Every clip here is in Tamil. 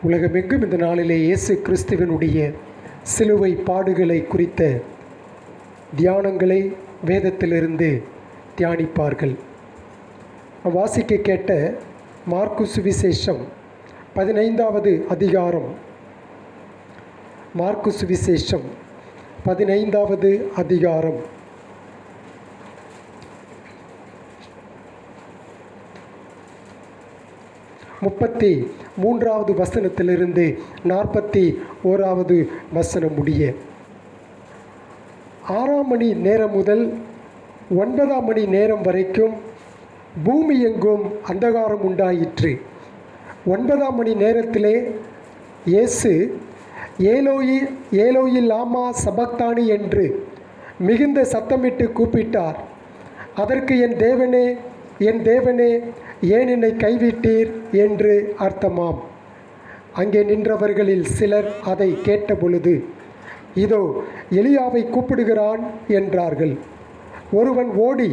உலகமெங்கும் இந்த நாளிலே இயேசு கிறிஸ்துவனுடைய சிலுவை பாடுகளை குறித்த தியானங்களை வேதத்திலிருந்து தியானிப்பார்கள். வாசிக்க கேட்ட மார்க்கு சுவிசேஷம் 15வது அதிகாரம். மார்க்கு சுவிசேஷம் 15வது அதிகாரம் 33வது வசனத்திலிருந்து 41வது வசனம் முடிய. 6 மணி நேரம் முதல் 9 மணி நேரம் வரைக்கும் பூமி எங்கும் அந்தகாரம் உண்டாயிற்று. 9 மணி நேரத்திலே இயேசு ஏலோயி ஏலோயி லாமா சபக்தானி என்று மிகுந்த சத்தமிட்டு கூப்பிட்டார். அதற்கு என் தேவனே ஏன் என்னை கைவிட்டீர் என்று அர்த்தமாம். அங்கே நின்றவர்களில் சிலர் அதை கேட்டபொழுது, இதோ எலியாவை கூப்பிடுகிறான் என்றார்கள். ஒருவன் ஓடி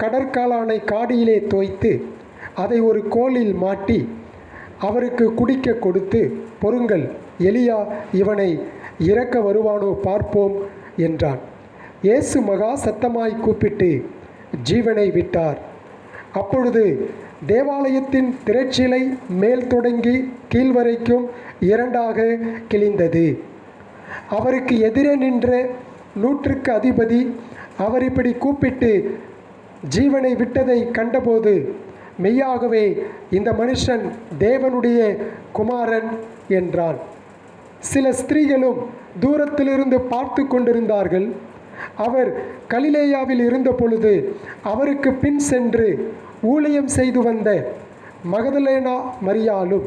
கடற்காலானை காடியிலே தோய்த்து அதை ஒரு கோலில் மாட்டி அவருக்கு குடிக்க கொடுத்து, பொறுங்கள், எலியா இவனை இறக்க வருவானோ பார்ப்போம் என்றான். இயேசு மகா சத்தமாய் கூப்பிட்டு ஜீவனை விட்டார். அப்பொழுது தேவாலயத்தின் திரைச்சீலை மேல் தொடங்கி கீழ்வரைக்கும் 2ஆக கிழிந்தது. அவருக்கு எதிரே நின்ற 100க்கு அதிபதி அவர் இப்படி கூப்பிட்டு ஜீவனை விட்டதை கண்டபோது, மெய்யாகவே இந்த மனுஷன் தேவனுடைய குமாரன் என்றான். சில ஸ்திரீகளும் தூரத்திலிருந்து பார்த்து கொண்டிருந்தார்கள். அவர் கலிலேயாவில் இருந்த பொழுது அவருக்கு பின் சென்று ஊழியம் செய்து வந்த மகதலேனா மரியாளும்,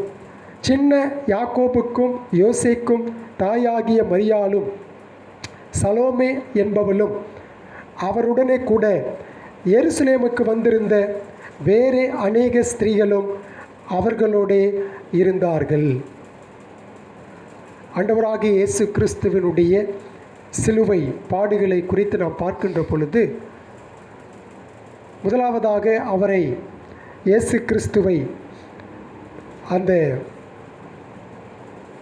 சின்ன யாக்கோபுக்கும் யோசேக்கும் தாயாகிய மரியாளும், சலோமே என்பவளும் அவருடனே கூட எருசலேமுக்கு வந்திருந்த வேறே அநேக ஸ்திரீகளும் அவர்களோடே இருந்தார்கள். ஆண்டவராகிய இயேசு கிறிஸ்துவினுடைய சிலுவை பாடுகளை குறித்து நாம் பார்க்கின்ற பொழுது, முதலாவதாக அவரை இயேசு கிறிஸ்துவை அந்த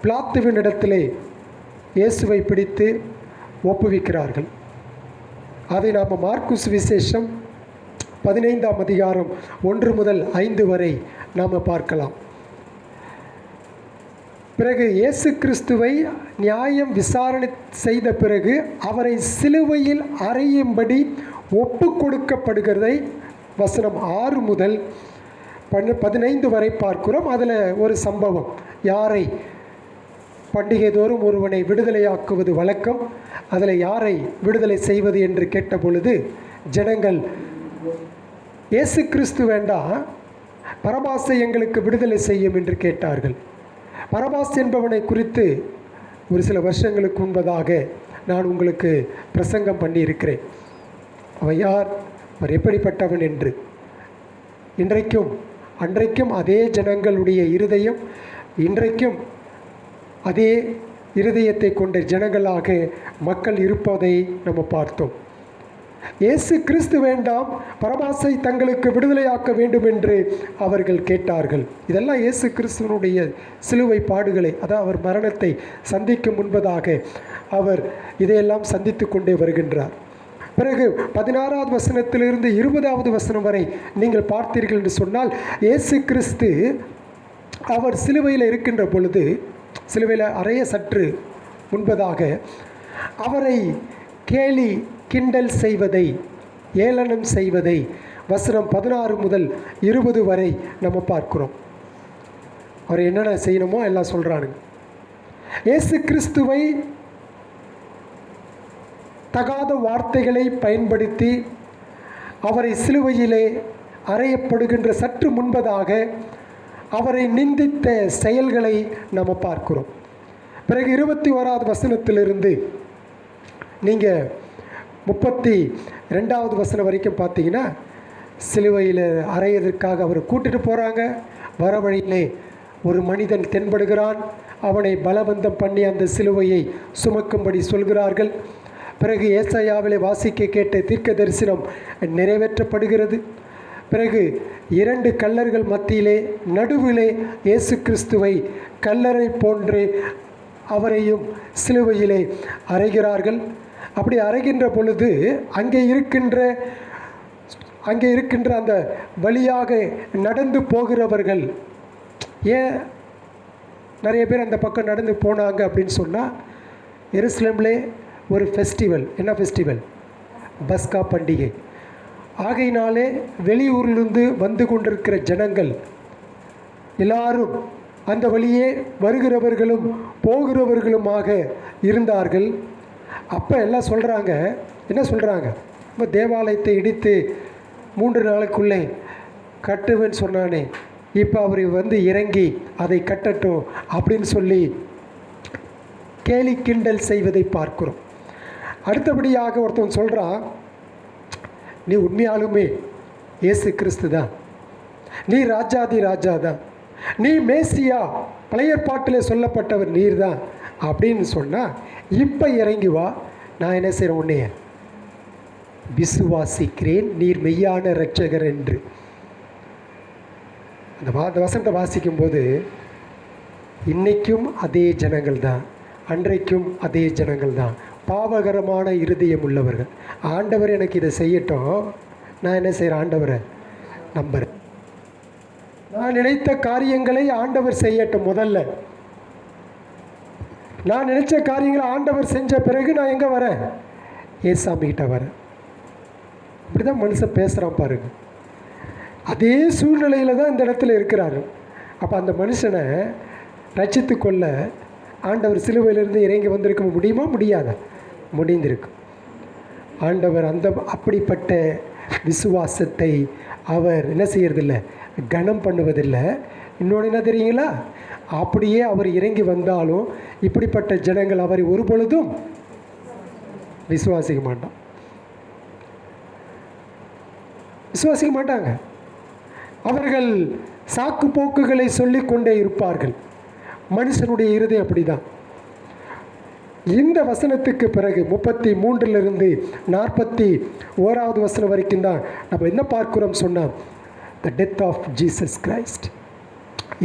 பிலாத்துவினிடத்திலே இயேசுவை பிடித்து ஒப்புவிக்கிறார்கள். அதை நாம் மார்க்கு சுவிசேஷம் 15ஆம் அதிகாரம் 1 முதல் 5 வரை நாம் பார்க்கலாம். பிறகு இயேசு கிறிஸ்துவை நியாயம் விசாரணை செய்த பிறகு அவரை சிலுவையில் அறையும்படி ஒப்பு கொடுக்கப்படுகிறதை வசனம் 6 முதல் 15 வரை பார்க்கிறோம். அதில் ஒரு சம்பவம், யாரை பண்டிகை தோறும் ஒருவனை விடுதலையாக்குவது வழக்கம், அதில் யாரை விடுதலை செய்வது என்று கேட்ட பொழுது ஜனங்கள், இயேசு கிறிஸ்து வேண்டாம், பரபாசை எங்களுக்கு விடுதலை செய்யும் என்று கேட்டார்கள். பரபாஸ் என்பவனை குறித்து ஒரு சில வருஷங்களுக்கு முன்பதாக நான் உங்களுக்கு பிரசங்கம் பண்ணியிருக்கிறேன். அவன் யார், அவர் எப்படிப்பட்டவன் என்று. அன்றைக்கும் அதே ஜனங்களுடைய இருதயம், இன்றைக்கும் அதே இருதயத்தை கொண்ட ஜனங்களாக மக்கள் இருப்பதை நம்ம பார்த்தோம். இயேசு கிறிஸ்து வேண்டாம், பரபாசை தங்களுக்கு விடுதலையாக்க வேண்டும் என்று அவர்கள் கேட்டார்கள். இதெல்லாம் இயேசு கிறிஸ்துவனுடைய சிலுவை பாடுகளை, அதாவது அவர் மரணத்தை சந்திக்கும் முன்பதாக அவர் இதையெல்லாம் சந்தித்து கொண்டே வருகின்றார். பிறகு 16வது வசனத்திலிருந்து 20வது வசனம் வரை நீங்கள் பார்த்தீர்கள் என்று சொன்னால், இயேசு கிறிஸ்து அவர் சிலுவையில் இருக்கின்ற பொழுது, சிலுவையில் அறைய சற்று முன்பதாக அவரை கேலி கிண்டல் செய்வதை, ஏளனம் செய்வதை வசனம் 16 முதல் 20 வரை நம்ம பார்க்கிறோம். அவர் என்னென்ன செய்யணுமோ எல்லாம் சொல்கிறானுங்க. இயேசு கிறிஸ்துவை தகாத வார்த்தைகளை பயன்படுத்தி அவரை சிலுவையிலே அறையப்படுகின்ற சற்று முன்பதாக அவரை நிந்தித்த செயல்களை நம்ம பார்க்கிறோம். பிறகு 21வது வசனத்திலிருந்து நீங்கள் 32வது வசனம் வரைக்கும் பார்த்தீங்கன்னா, சிலுவையில் அறையதற்காக அவர் கூட்டிட்டு போகிறாங்க. வர வழியிலே ஒரு மனிதன் தென்படுகிறான். அவனை பலவந்தம் பண்ணி அந்த சிலுவையை சுமக்கும்படி சொல்கிறார்கள். பிறகு ஏசாயாவிலே வாசிக்க கேட்ட தீர்க்க தரிசனம் நிறைவேற்றப்படுகிறது. பிறகு 2 கல்லர்கள் மத்தியிலே நடுவிலே இயேசு கிறிஸ்துவை கல்லறை போன்று அவரையும் சிலுவையிலே அறைகிறார்கள். அப்படி அறைகின்ற பொழுது அங்கே இருக்கின்ற அந்த வழியாக நடந்து போகிறவர்கள், ஏன் நிறைய பேர் அந்த பக்கம் நடந்து போனாங்க அப்படின்னு சொன்னால், எருசலேமிலே ஒரு ஃபெஸ்டிவல். என்ன ஃபெஸ்டிவல்? பஸ்கா பண்டிகை. ஆகையினாலே வெளியூரிலிருந்து வந்து கொண்டிருக்கிற ஜனங்கள் எல்லாரும் அந்த வழியே வருகிறவர்களும் போகிறவர்களுமாக இருந்தார்கள். அப்போ எல்லாம் சொல்கிறாங்க, என்ன சொல்கிறாங்க? நம்ம தேவாலயத்தை இடித்து 3 நாளுக்குள்ளே கட்டுவேன்னு சொன்னானே, இப்போ அவர் வந்து இறங்கி அதை கட்டட்டும் அப்படின்னு சொல்லி கேலி கிண்டல் செய்வதை பார்க்கிறோம். அடுத்தபடியாக ஒருத்தன் சொல்கிறான், நீ உண்மையாலுமே இயேசு கிறிஸ்து தான், நீ ராஜாதி ராஜா தான், நீ மேசியா, பழைய ஏற்பாட்டிலே சொல்லப்பட்டவர் நீர் தான் அப்படின்னு சொன்னால், இப்போ இறங்கி வா, நான் என்ன செய்கிறேன், உன்னைய விசுவாசிக்கிறேன், நீர் மெய்யான இரட்சகர் என்று. அந்த வசனத்தை வாசிக்கும்போது இன்றைக்கும் அதே ஜனங்கள் தான், அன்றைக்கும் அதே ஜனங்கள் தான், பாவகரமான இருதயம் உள்ளவர்கள். ஆண்டவர் எனக்கு இதை செய்யட்டும், நான் என்ன செய்கிறேன், ஆண்டவரை நம்புகிறேன். நான் நினைத்த காரியங்களை ஆண்டவர் செய்யட்டும். முதல்ல நான் நினைச்ச காரியங்களை ஆண்டவர் செஞ்ச பிறகு நான் எங்கே வரேன், ஏசாமிகிட்ட வரேன். இப்படி தான் மனுஷன் பேசுகிறான் பாருங்க. அதே சூழ்நிலையில் தான் இந்த இடத்துல இருக்கிறாரு. அப்போ அந்த மனுஷனை ரட்சித்து கொள்ள ஆண்டவர் சிலுவையிலிருந்து இறங்கி வந்திருக்க முடியுமா? முடியாத? முடிந்திருக்கும். ஆண்டவர் அப்படிப்பட்ட விசுவாசத்தை அவர் என்ன செய்யறதில்லை, கனம் பண்ணுவதில்லை. இன்னொன்று என்ன தெரியுங்களா, அப்படியே அவர் இறங்கி வந்தாலும் இப்படிப்பட்ட ஜனங்கள் அவரை ஒரு பொழுதும் விசுவாசிக்க மாட்டாங்க. அவர்கள் சாக்கு போக்குகளை சொல்லிக் கொண்டே இருப்பார்கள். மனுஷனுடைய இருதயம் அப்படிதான். இந்த வசனத்துக்கு பிறகு 33 41 வசனம் வரைக்கும் தான் நம்ம என்ன பார்க்கிறோம் சொன்னால், the death of Jesus Christ,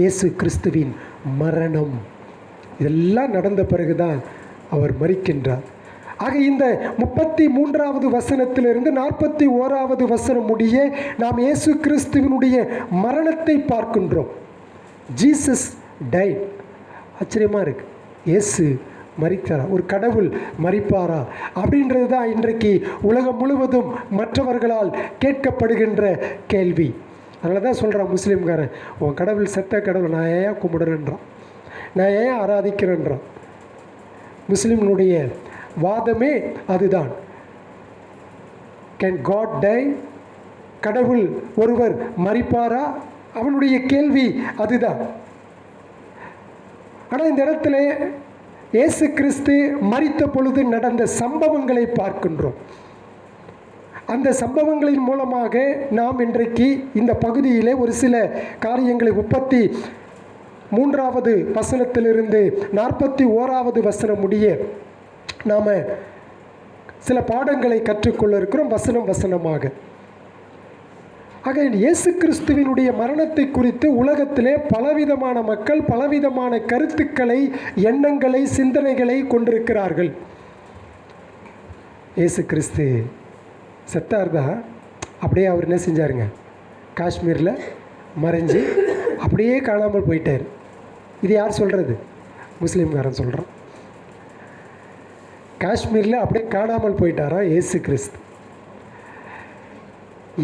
இயேசு கிறிஸ்துவின் மரணம். இதெல்லாம் நடந்த பிறகுதான் அவர் மரிக்கின்றார். ஆக இந்த 33 வசனத்திலிருந்து 41 வசனம் முடிய நாம் இயேசு கிறிஸ்துவினுடைய மரணத்தை பார்க்கின்றோம். Jesus tight. ஆச்சரியமாக இருக்குது. இயேசு மரித்தாரா? ஒரு கடவுள் மரிப்பாரா அப்படின்றது தான் இன்றைக்கு உலகம் முழுவதும் மற்றவர்களால் கேட்கப்படுகின்ற கேள்வி. அதனால தான் சொல்கிறான் முஸ்லீம்காரன், உன் கடவுள் செத்த கடவுள், நான் ஏன் கும்பிடுறேன்றான், நான் ஏன் ஆராதிக்கிறேன்றான். முஸ்லீம்னுடைய வாதமே அதுதான். Can God die? கடவுள் ஒருவர் மரிப்பாரா? அவனுடைய கேள்வி அதுதான். ஆனால் இந்த இடத்துல இயேசு கிறிஸ்து மரித்த பொழுது நடந்த சம்பவங்களை பார்க்கின்றோம். அந்த சம்பவங்களின் மூலமாக நாம் இன்றைக்கு இந்த பகுதியிலே ஒரு சில காரியங்களை 33 வசனத்திலிருந்து 41 வசனம் முடிய நாம் சில பாடங்களை கற்றுக்கொள்ள இருக்கிறோம், வசனமாக. ஆக இயேசு கிறிஸ்துவினுடைய மரணத்தை குறித்து உலகத்திலே பலவிதமான மக்கள் பலவிதமான கருத்துக்களை, எண்ணங்களை, சிந்தனைகளை கொண்டிருக்கிறார்கள். இயேசு கிறிஸ்து செத்தார் தான், அப்படியே அவர் என்ன செஞ்சாருங்க, காஷ்மீரில் மறைஞ்சு அப்படியே காணாமல் போயிட்டார். இது யார் சொல்கிறது? முஸ்லீம்காரன் சொல்கிறான். காஷ்மீரில் அப்படியே காணாமல் போயிட்டாரா இயேசு கிறிஸ்து.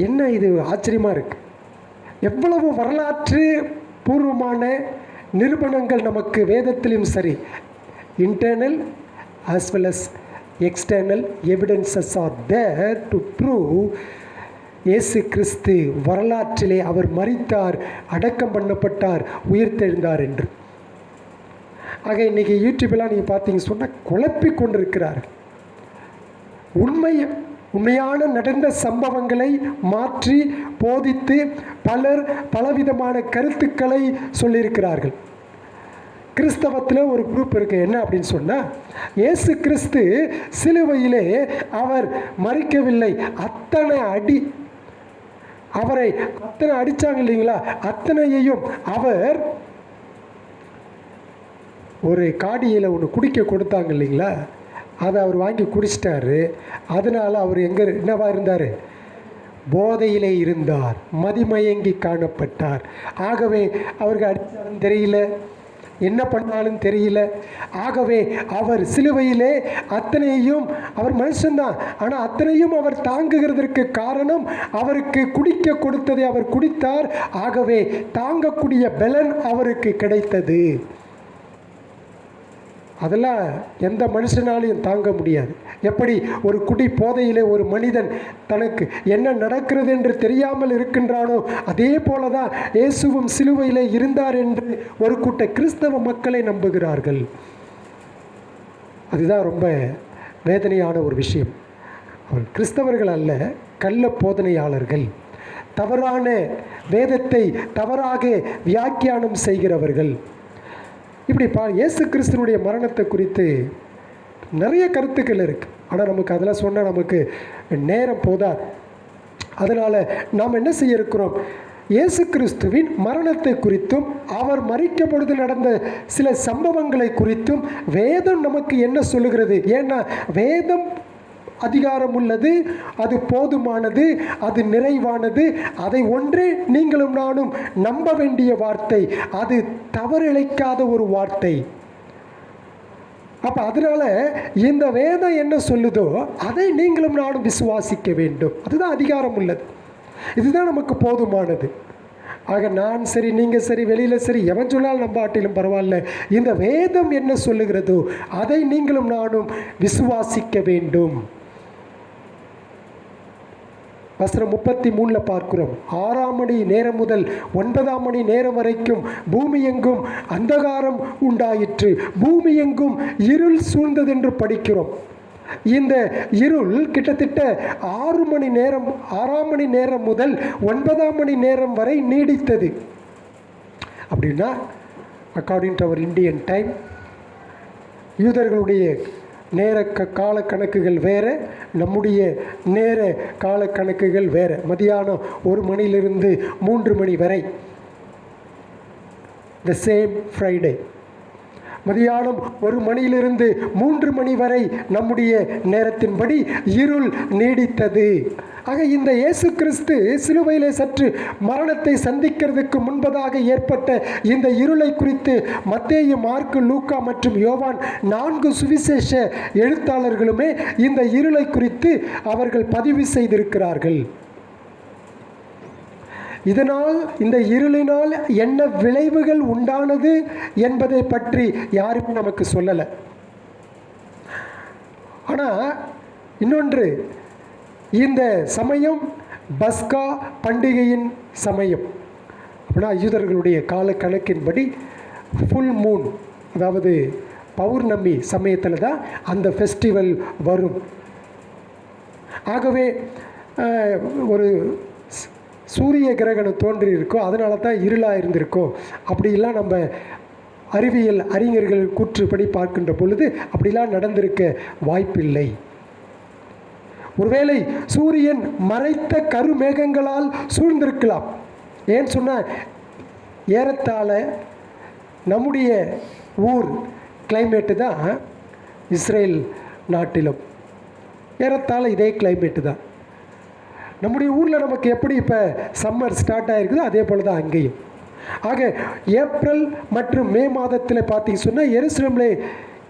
என்ன இது ஆச்சரியமாக இருக்குது. எவ்வளவு வரலாற்று பூர்வமான நிரூபணங்கள் நமக்கு வேதத்திலும் சரி, internal as well as external evidences are there to prove இயேசு கிறிஸ்து வரலாற்றிலே அவர் மரித்தார், அடக்கம் பண்ணப்பட்டார், உயிர்த்தெழுந்தார் என்று. ஆக இன்றைக்கி யூடியூப்லாம் நீங்கள் பார்த்தீங்க சொன்னால் குழப்பி கொண்டிருக்கிறார்கள். உண்மையான நடந்த சம்பவங்களை மாற்றி போதித்து பலர் பலவிதமான கருத்துக்களை சொல்லியிருக்கிறார்கள். கிறிஸ்தவத்தில் ஒரு குரூப் இருக்குது. என்ன அப்படின்னு சொன்னால், இயேசு கிறிஸ்து சிலுவையிலே அவர் மரிக்கவில்லை, அத்தனை அடி அவரை அத்தனை அடித்தாங்க இல்லைங்களா, அத்தனையையும் அவர் ஒரு காடியில் ஒன்று குடிக்க கொடுத்தாங்க இல்லைங்களா, அதை அவர் வாங்கி குடிச்சிட்டாரு. அதனால் அவர் என்னவா இருந்தார்? போதையிலே இருந்தார், மதிமயங்கி காணப்பட்டார். ஆகவே அவருக்கு அடித்தாலும் தெரியல, என்ன பண்ணாலும் தெரியல. ஆகவே அவர் சிலுவையிலே அத்தனையும், அவர் மனுஷன்தான், ஆனால் அத்தனையும் அவர் தாங்குகிறதற்கு காரணம் அவருக்கு குடிக்க கொடுத்ததை அவர் குடித்தார். ஆகவே தாங்கக்கூடிய பலன் அவருக்கு கிடைத்தது. அதெல்லாம் எந்த மனுஷனாலையும் தாங்க முடியாது. எப்படி ஒரு குடி போதையிலே ஒரு மனிதன் தனக்கு என்ன நடக்கிறது என்று தெரியாமல் இருக்கின்றானோ, அதே போல தான் இயேசுவும் சிலுவையிலே இருந்தார் என்று ஒரு கூட்ட கிறிஸ்தவ மக்களை நம்புகிறார்கள். அதுதான் ரொம்ப வேதனையான ஒரு விஷயம். அவர்கள் கிறிஸ்தவர்கள் அல்ல, கள்ள போதனையாளர்கள், தவறான வேதத்தை தவறாக வியாக்கியானம் செய்கிறவர்கள். இப்படி இயேசு கிறிஸ்துவனுடைய மரணத்தை குறித்து நிறைய கருத்துக்கள் இருக்குது. ஆனால் நமக்கு அதெல்லாம் சொன்னால் நமக்கு நேரம் போதாது. அதனால் நாம் என்ன செய்ய இருக்கிறோம்? இயேசு கிறிஸ்துவின் மரணத்தை குறித்தும் அவர் மரிக்கும் பொழுது நடந்த சில சம்பவங்களை குறித்தும் வேதம் நமக்கு என்ன சொல்லுகிறது? ஏன்னா வேதம் அதிகாரம் உள்ளது, அது போதுமானது, அது நிறைவானது. அதை ஒன்றே நீங்களும் நானும் நம்ப வேண்டிய வார்த்தை. அது தவறிழைக்காத ஒரு வார்த்தை. அப்போ அதனால இந்த வேதம் என்ன சொல்லுதோ அதை நீங்களும் நானும் விசுவாசிக்க வேண்டும். அதுதான் அதிகாரம் உள்ளது, இதுதான் நமக்கு போதுமானது. ஆக நான் சரி, நீங்கள் சரி, வெளியில் சரி, எவன் சொன்னாலும் நம்பாட்டிலும் பரவாயில்ல, இந்த வேதம் என்ன சொல்லுகிறதோ அதை நீங்களும் நானும் விசுவாசிக்க வேண்டும். வசனம் 33 பார்க்கிறோம். 6ஆம் மணி நேரம் முதல் 9ஆம் மணி நேரம் வரைக்கும் பூமி எங்கும் அந்தகாரம் உண்டாயிற்று, பூமி எங்கும் இருள் சூழ்ந்தது என்று படிக்கிறோம். இந்த இருள் கிட்டத்தட்ட 6 மணி நேரம், 6ஆம் மணி நேரம் முதல் 9ஆம் மணி நேரம் வரை நீடித்தது. அப்படின்னா according to our Indian time, யூதர்களுடைய நேர கால கணக்குகள் வேறு, நம்முடைய நேர கால கணக்குகள் வேறு. மதியானம் 1 மணியிலிருந்து 3 மணி வரை, த சேம் ஃப்ரைடே. மதியானம் 1 மணியிலிருந்து 3 மணி வரை நம்முடைய நேரத்தின்படி இருள் நீடித்தது. ஆக இந்த இயேசு கிறிஸ்து சிலுவையிலே சற்று மரணத்தை சந்திக்கிறதுக்கு முன்பதாக ஏற்பட்ட இந்த இருளை குறித்து மத்தேயு, மார்க்கு, லூக்கா மற்றும் யோவான் 4 சுவிசேஷ எழுத்தாளர்களுமே இந்த இருளை குறித்து அவர்கள் பதிவு செய்திருக்கிறார்கள். இதனால், இந்த இருளினால் என்ன விளைவுகள் உண்டானது என்பதை பற்றி யாருமே நமக்கு சொல்லலை. ஆனால் இன்னொன்று, இந்த சமயம் பஸ்கா பண்டிகையின் சமயம். அப்படின்னா யூதர்களுடைய கால கணக்கின்படி ஃபுல் மூன், அதாவது பௌர்ணமி சமயத்தில் தான் அந்த ஃபெஸ்டிவல் வரும். ஆகவே ஒரு சூரிய கிரகணம் தோன்றி இருக்கோ, அதனால தான் இருளாக இருந்திருக்கோம் அப்படிலாம் நம்ம அறிவியல் அறிஞர்கள் கூற்றுப்படி பார்க்கின்ற பொழுது அப்படிலாம் நடந்திருக்க வாய்ப்பில்லை. ஒருவேளை சூரியன் மறைத்த கருமேகங்களால் சூழ்ந்திருக்கலாம். ஏன்னு சொன்னால் ஏறத்தாழ நம்முடைய ஊர் கிளைமேட்டு தான் இஸ்ரேல் நாட்டிலும் ஏறத்தாழ இதே கிளைமேட்டு தான். நம்முடைய ஊரில் நமக்கு எப்படி இப்போ சம்மர் ஸ்டார்ட் ஆகிருக்குதோ அதே போல் தான் அங்கேயும். ஆக ஏப்ரல் மற்றும் மே மாதத்தில் பார்த்தீங்க சொன்னால் எருசலேமில்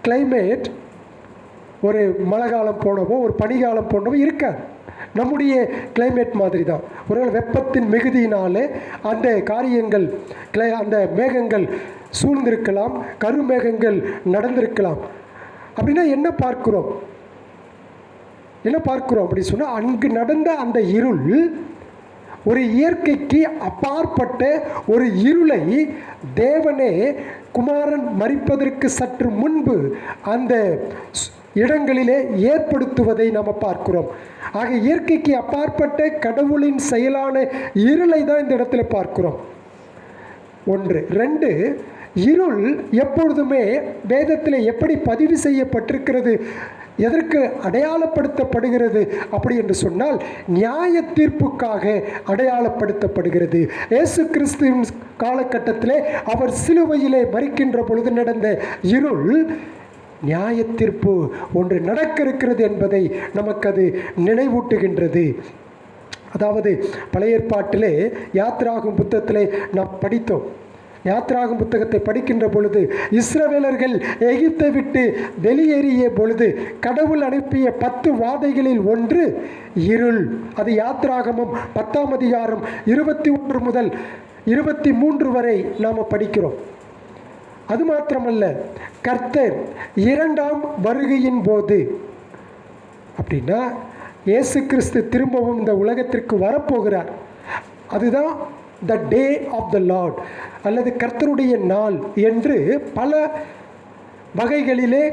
கிளைமேட் ஒரு மழை காலம் போனவோ ஒரு பனிகாலம் போனவோ இருக்காது. நம்முடைய கிளைமேட் மாதிரி தான். ஒருவேளை வெப்பத்தின் மிகுதியினாலே அந்த காரியங்கள் அந்த மேகங்கள் சூழ்ந்திருக்கலாம், கருமேகங்கள் நடந்திருக்கலாம். அப்படின்னா என்ன பார்க்கிறோம் அப்படி சொன்னால், அங்கு நடந்த அந்த இருள் ஒரு இயற்கைக்கு அப்பாற்பட்ட ஒரு இருளை தேவனே குமாரன் மரிப்பதற்கு சற்று முன்பு அந்த இடங்களிலே ஏற்படுத்துவதை நாம் பார்க்கிறோம். ஆக இயற்கைக்கு அப்பாற்பட்ட கடவுளின் செயலான இருளை தான் இந்த இடத்துல பார்க்கிறோம். 1. 2, இருள் எப்பொழுதுமே வேதத்தில் எப்படி பதிவு செய்யப்பட்டிருக்கிறது எதற்கு அடையாளப்படுத்தப்படுகிறது அப்படி என்று சொன்னால் நியாய தீர்ப்புக்காக அடையாளப்படுத்தப்படுகிறது. இயேசு கிறிஸ்துவின் காலகட்டத்திலே அவர் சிலுவையிலே மரிக்கின்ற பொழுது நடந்த இருள் நியாய தீர்ப்பு ஒன்று நடக்க இருக்கிறது என்பதை நமக்கு அது நினைவூட்டுகின்றது. அதாவது பழைய ஏற்பாட்டிலே யாத்திராகும் புத்தகத்திலே நாம் படித்தோம். யாத்திராகும் புத்தகத்தை படிக்கின்ற பொழுது இஸ்ரவேலர்கள் எகிப்தை விட்டு வெளியேறிய பொழுது கடவுள் அனுப்பிய 10 வாதைகளில் ஒன்று இருள். அது யாத்திராகமம் 10ஆம் அதிகாரம் 21 முதல் 23 வரை நாம் படிக்கிறோம். அது மாத்திரமல்ல, கர்த்தர் 2ஆம் வருகையின் போது, அப்படின்னா இயேசு கிறிஸ்து திரும்பவும் இந்த உலகத்திற்கு வரப்போகிறார். அதுதான் த டே ஆஃப் த லார்ட் அல்லது கர்த்தருடைய நாள் என்று பல வகைகளிலே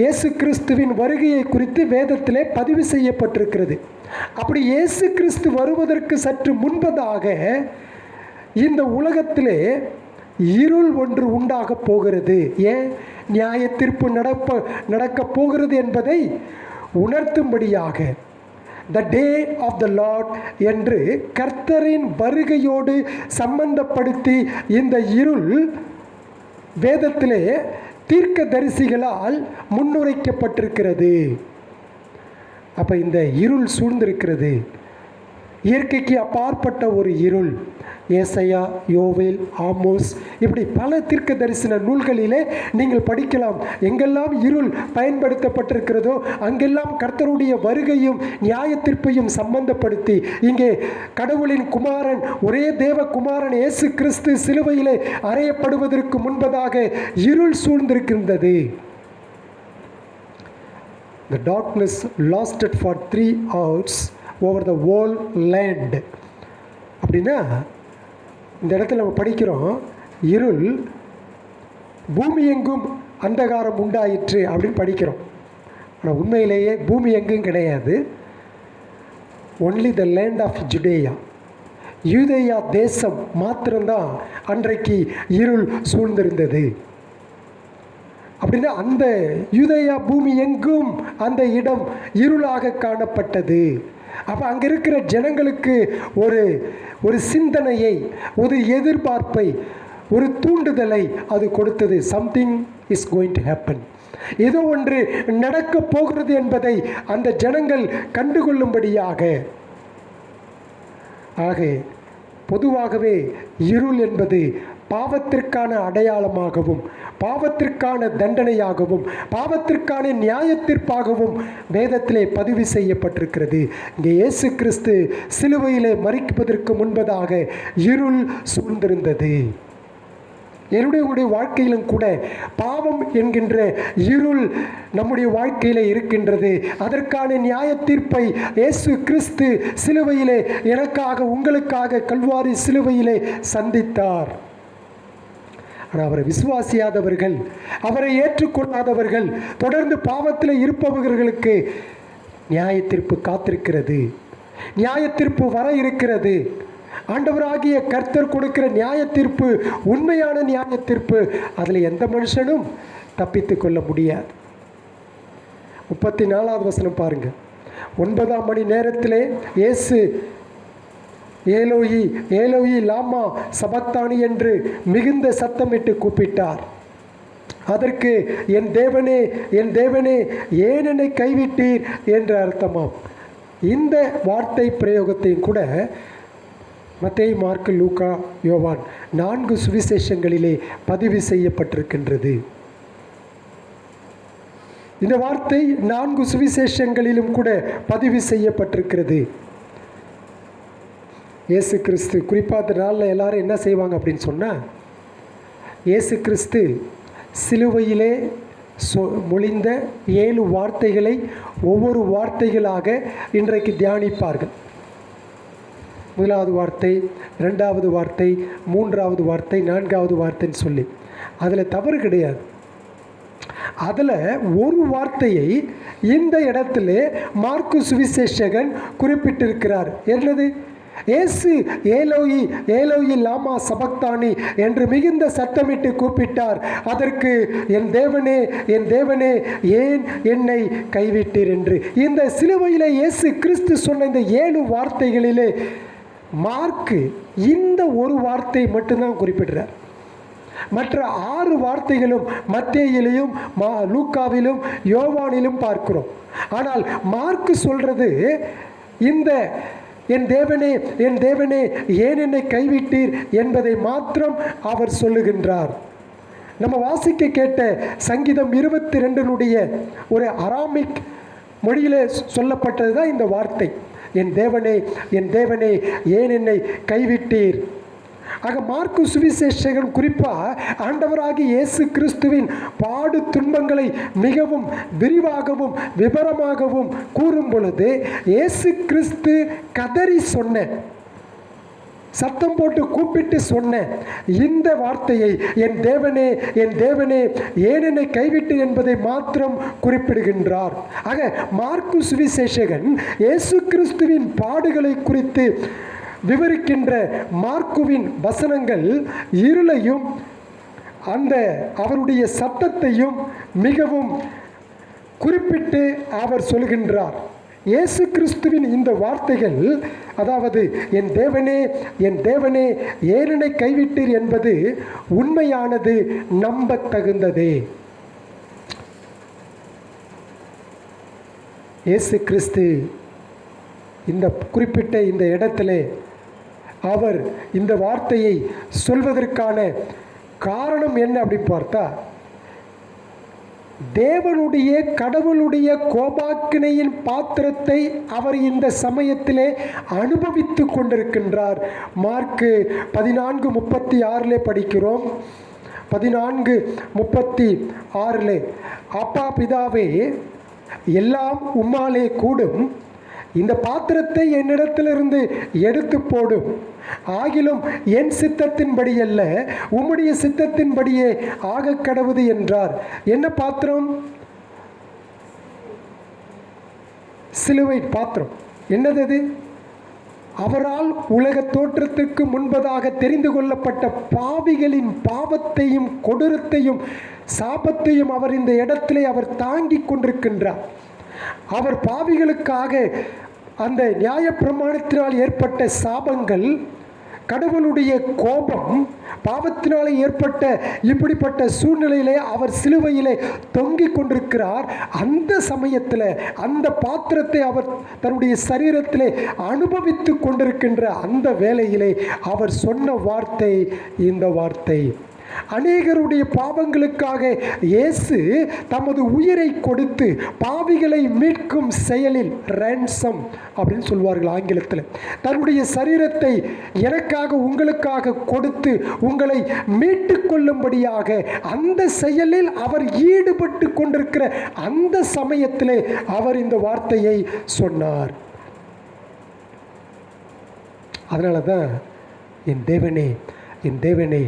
இயேசு கிறிஸ்துவின் வருகையை குறித்து வேதத்திலே பதிவு செய்யப்பட்டிருக்கிறது. அப்படி இயேசு கிறிஸ்து வருவதற்கு சற்று முன்பதாக இந்த உலகத்திலே இருள் ஒன்று உண்டாக போகிறது. ஏன்? நியாய தீர்ப்பு நடக்கப் போகிறது என்பதை உணர்த்தும்படியாக த டே ஆஃப் த லார்ட் என்று கர்த்தரின் வருகையோடு சம்பந்தப்படுத்தி இந்த இருள் வேதத்திலே தீர்க்கதரிசிகளால் முன்னுரைக்கப்பட்டிருக்கிறது. அப்போ இந்த இருள் சூழ்ந்திருக்கிறது. இயற்கைக்கு அப்பாற்பட்ட ஒரு இருள். ஏசாயா, யோவேல், ஆமோஸ், இப்படி பல தீர்க்க தரிசன நூல்களிலே நீங்கள் படிக்கலாம். எங்கெல்லாம் இருள் பயன்படுத்தப்பட்டிருக்கிறதோ அங்கெல்லாம் கர்த்தருடைய வருகையும் நியாய தீர்ப்பையும் சம்பந்தப்படுத்தி, இங்கே கடவுளின் குமாரன், ஒரே தேவ குமாரன் இயேசு கிறிஸ்து சிலுவையிலே அறையப்படுவதற்கு முன்பதாக இருள் சூழ்ந்திருக்கின்றது. The darkness lasted for 3 hours over the whole land. அப்படின்னா இந்த இடத்துல நம்ம படிக்கிறோம், இருள் பூமி எங்கும் அந்தகாரம் உண்டாயிற்று அப்படின்னு படிக்கிறோம். ஆனால் உண்மையிலேயே பூமி எங்கும் கிடையாது. ஒன்லி த லேண்ட் ஆஃப் ஜுடேயா, யூதேயா தேசம் மாத்திரம்தான் அன்றைக்கு இருள் சூழ்ந்திருந்தது. அப்படின்னா அந்த யூதேயா பூமி எங்கும் அந்த இடம் இருளாக காணப்பட்டது. அப்போ அங்கே இருக்கிற ஜனங்களுக்கு ஒரு சிந்தனையை, ஒரு எதிர்பார்ப்பை, ஒரு தூண்டுதலை அது கொடுத்தது. Something is going to happen, ஏதோ ஒன்று நடக்கப் போகிறது என்பதை அந்த ஜனங்கள் கண்டுகொள்ளும்படியாக. ஆக பொதுவாகவே இருள் என்பது பாவத்திற்கான அடையாளமாகவும், பாவத்திற்கான தண்டனையாகவும், பாவத்திற்கான நியாயத்தீர்ப்பாகவும் வேதத்திலே பதிவு செய்யப்பட்டிருக்கிறது. இங்கே இயேசு கிறிஸ்து சிலுவையிலே மரிப்பதற்கு முன்பதாக இருள் சூழ்ந்திருந்தது. என்னுடைய வாழ்க்கையிலும் கூட பாவம் என்கின்ற இருள் நம்முடைய வாழ்க்கையில் இருக்கின்றது. அதற்கான நியாய தீர்ப்பை இயேசு கிறிஸ்து சிலுவையிலே எனக்காக, உங்களுக்காக கல்வாரி சிலுவையிலே சந்தித்தார். ஆனால் அவரை விசுவாசியாதவர்கள், அவரை ஏற்றுக்கொள்ளாதவர்கள், தொடர்ந்து பாவத்தில் இருப்பவர்களுக்கு நியாய தீர்ப்பு காத்திருக்கிறது. நியாய தீர்ப்பு வர இருக்கிறது. ஆண்டவராகிய கர்த்தர் கொடுக்கிற நியாய தீர்ப்பு உண்மையான நியாய தீர்ப்பு. அதில் எந்த மனுஷனும் தப்பித்து கொள்ள முடியாது. 34வது வசனம் பாருங்க. 9ஆம் மணி நேரத்திலே இயேசு ஏலோயி ஏலோயி லாமா சபக்தானி என்று மிகுந்த சத்தமிட்டு கூப்பிட்டார். அதற்கு என் தேவனே, என் தேவனே, ஏன் என்னை கைவிட்டீர் என்று அர்த்தமாம். இந்த வார்த்தை பிரயோகத்தையும் கூட மத்தேயு, மார்க்கு, லூக்கா, யோவான் 4 சுவிசேஷங்களிலே பதிவு செய்யப்பட்டிருக்கின்றது. இந்த வார்த்தை 4 சுவிசேஷங்களிலும் கூட பதிவு செய்யப்பட்டிருக்கிறது. இயேசு கிறிஸ்து குறிப்பாக அந்த நாளில் எல்லாரும் என்ன செய்வாங்க அப்படின்னு சொன்னால், இயேசு கிறிஸ்து சிலுவையிலே மொழிந்த 7 வார்த்தைகளை ஒவ்வொரு வார்த்தைகளாக இன்றைக்கு தியானிப்பார்கள். 1வது வார்த்தை, 2வது வார்த்தை, 3வது வார்த்தை, 4வது வார்த்தைன்னு சொல்லி. அதில் தவறு கிடையாது. அதில் ஒரு வார்த்தையை இந்த இடத்துல மார்க்கு சுவிசேஷகன் குறிப்பிட்டிருக்கிறார். என்னது? இயேசு ஏலோயி ஏலோயி லாமா சபக்தானி என்று மிகுந்த சத்தமிட்டு கூப்பிட்டார். அதற்கு என் தேவனே என் தேவனே ஏன் என்னை கைவிட்டீர் என்று. இந்த சிலுவையிலே இயேசு கிறிஸ்து சொன்ன இந்த 7 வார்த்தைகளிலே மார்க்கு இந்த ஒரு வார்த்தை மட்டும்தான் குறிப்பிடுறார். மற்ற 6 வார்த்தைகளும் மத்தேயிலும் லூக்காவிலும் யோவானிலும் பார்க்கிறோம். ஆனால் மார்க்கு சொல்றது இந்த என் தேவனே என் தேவனே ஏன் என்னை கைவிட்டீர் என்பதை மாத்திரம் அவர் சொல்லுகின்றார். நம்ம வாசிக்க கேட்ட சங்கீதம் 22 ஒரு அராமிக் மொழியிலே சொல்லப்பட்டது தான் இந்த வார்த்தை, என் தேவனே என் தேவனே ஏன் என்னை கைவிட்டீர். ஆக மார்க்கு சுவிசேஷகன் குறிப்பாக ஆண்டவராகிய இயேசு கிறிஸ்துவின் பாடு துன்பங்களை மிகவும் விரிவாகவும் விபரமாகவும் கூறும் பொழுது இயேசு கிறிஸ்து கதறி சொன்ன, சத்தம் போட்டு கூப்பிட்டு சொன்ன இந்த வார்த்தையை என் தேவனே என் தேவனே ஏன் என்னை கைவிட்டு என்பதை மாத்திரம் குறிப்பிடுகின்றார். ஆக மார்க்கு சுவிசேஷகன் இயேசு கிறிஸ்துவின் பாடுகளை குறித்து விவரிக்கின்ற மார்க்குவின் வசனங்கள் இருளையும் அந்த அவருடைய சத்தத்தையும் மிகவும் குறிப்பிட்டு அவர் சொல்கின்றார். இயேசு கிறிஸ்துவின் இந்த வார்த்தைகள், அதாவது என் தேவனே என் தேவனே ஏன் என்னை கைவிட்டீர் என்பது உண்மையானது, நம்பத்தகுந்ததே. இயேசு கிறிஸ்து இந்த குறிப்பிட்ட இந்த இடத்திலே அவர் இந்த வார்த்தையை சொல்வதற்கான காரணம் என்ன அப்படின்னு பார்த்தா, தேவனுடைய கடவுளுடைய கோபாக்கினையின் பாத்திரத்தை அவர் இந்த சமயத்திலே அனுபவித்து கொண்டிருக்கின்றார். மார்க்கு 14:36 படிக்கிறோம். 14:36 அப்பா பிதாவே எல்லாம் உம்மாலே கூடும், இந்த பாத்திரத்தை என்னிடத்திலிருந்து எடுத்து போடும், ஆகிலும் என் சித்தத்தின்படி அல்ல உம்முடைய சித்தத்தின்படியே ஆக கடவுது என்றார். என்ன பாத்திரம்? சிலுவை பாத்திரம். என்னது அது? அவரால் உலக தோற்றத்திற்கு முன்பதாக தெரிந்து கொள்ளப்பட்ட பாவிகளின் பாவத்தையும் கொடூரத்தையும் சாபத்தையும் அவர் இந்த இடத்திலே அவர் தாங்கி கொண்டிருக்கின்றார். அவர் பாவிகளுக்காக அந்த நியாயப்பிரமாணத்தினால் ஏற்பட்ட சாபங்கள், கடவுளுடைய கோபம், பாவத்தினாலே ஏற்பட்ட இப்படிப்பட்ட சூழ்நிலையிலே அவர் சிலுவையிலே தொங்கிக் கொண்டிருக்கிறார். அந்த சமயத்தில் அந்த பாத்திரத்தை அவர் தன்னுடைய சரீரத்திலே அனுபவித்து கொண்டிருக்கின்ற அந்த வேளையிலே அவர் சொன்ன வார்த்தை இந்த வார்த்தை. அநேகருடைய பாவங்களுக்காக இயேசு தமது உயிரை கொடுத்து பாவிகளை மீட்கும் செயலில், ரேன்சம் அப்படின்னு சொல்வார்கள் ஆங்கிலத்தில், தன்னுடைய சரீரத்தை எனக்காக உங்களுக்காக கொடுத்து உங்களை மீட்டு கொள்ளும்படியாக அந்த செயலில் அவர் ஈடுபட்டு கொண்டிருக்கிற அந்த சமயத்திலே அவர் இந்த வார்த்தையை சொன்னார். அதனால தான் என் தேவனே என் தேவனே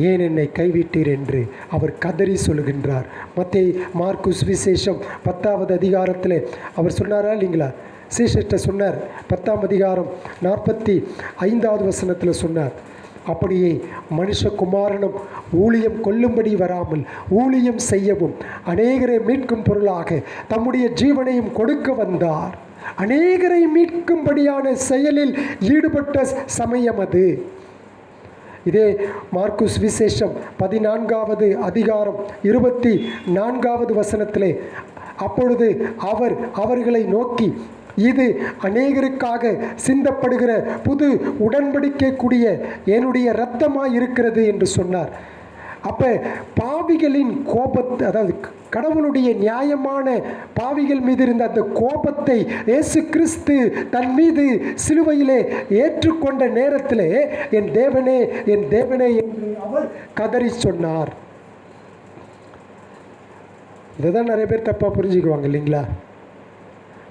ஏன் என்னை கைவிட்டீர் என்று அவர் கதறி சொல்கின்றார். மார்க்கு சுவிசேஷம் 10வது அதிகாரத்தில் அவர் சொன்னாரா இல்லைங்களா? சீஷர்கிட்ட சொன்னார். 10ஆம் அதிகாரம் 45வது வசனத்தில் சொன்னார், அப்படியே மனுஷகுமாரனும் ஊழியம் கொள்ளும்படி வராமல் ஊழியம் செய்யவும் அநேகரை மீட்கும் பொருளாக தம்முடைய ஜீவனையும் கொடுக்க வந்தார். அநேகரை மீட்கும்படியான செயலில் ஈடுபட்ட சமயம் அது. இதே மார்க்கு சுவிசேஷம் 14வது அதிகாரம் 24வது வசனத்திலே, அப்பொழுது அவர் அவர்களை நோக்கி, இது அநேகருக்காக சிந்தப்படுகிற புது உடன்படிக்கைக்குரிய என்னுடைய இரத்தமாய் இருக்கிறது என்று சொன்னார். அப்போ பாவிகளின் கோபத்தை, அதாவது கடவுளுடைய நியாயமான பாவிகள் மீது இருந்த அந்த கோபத்தை இயேசு கிறிஸ்து தன் மீது சிலுவையிலே ஏற்றுக்கொண்ட நேரத்திலே என் தேவனே என் தேவனே என்று அவர் கதறி சொன்னார். இதுதான் நிறைய பேர் தப்பாக புரிஞ்சுக்குவாங்க இல்லைங்களா?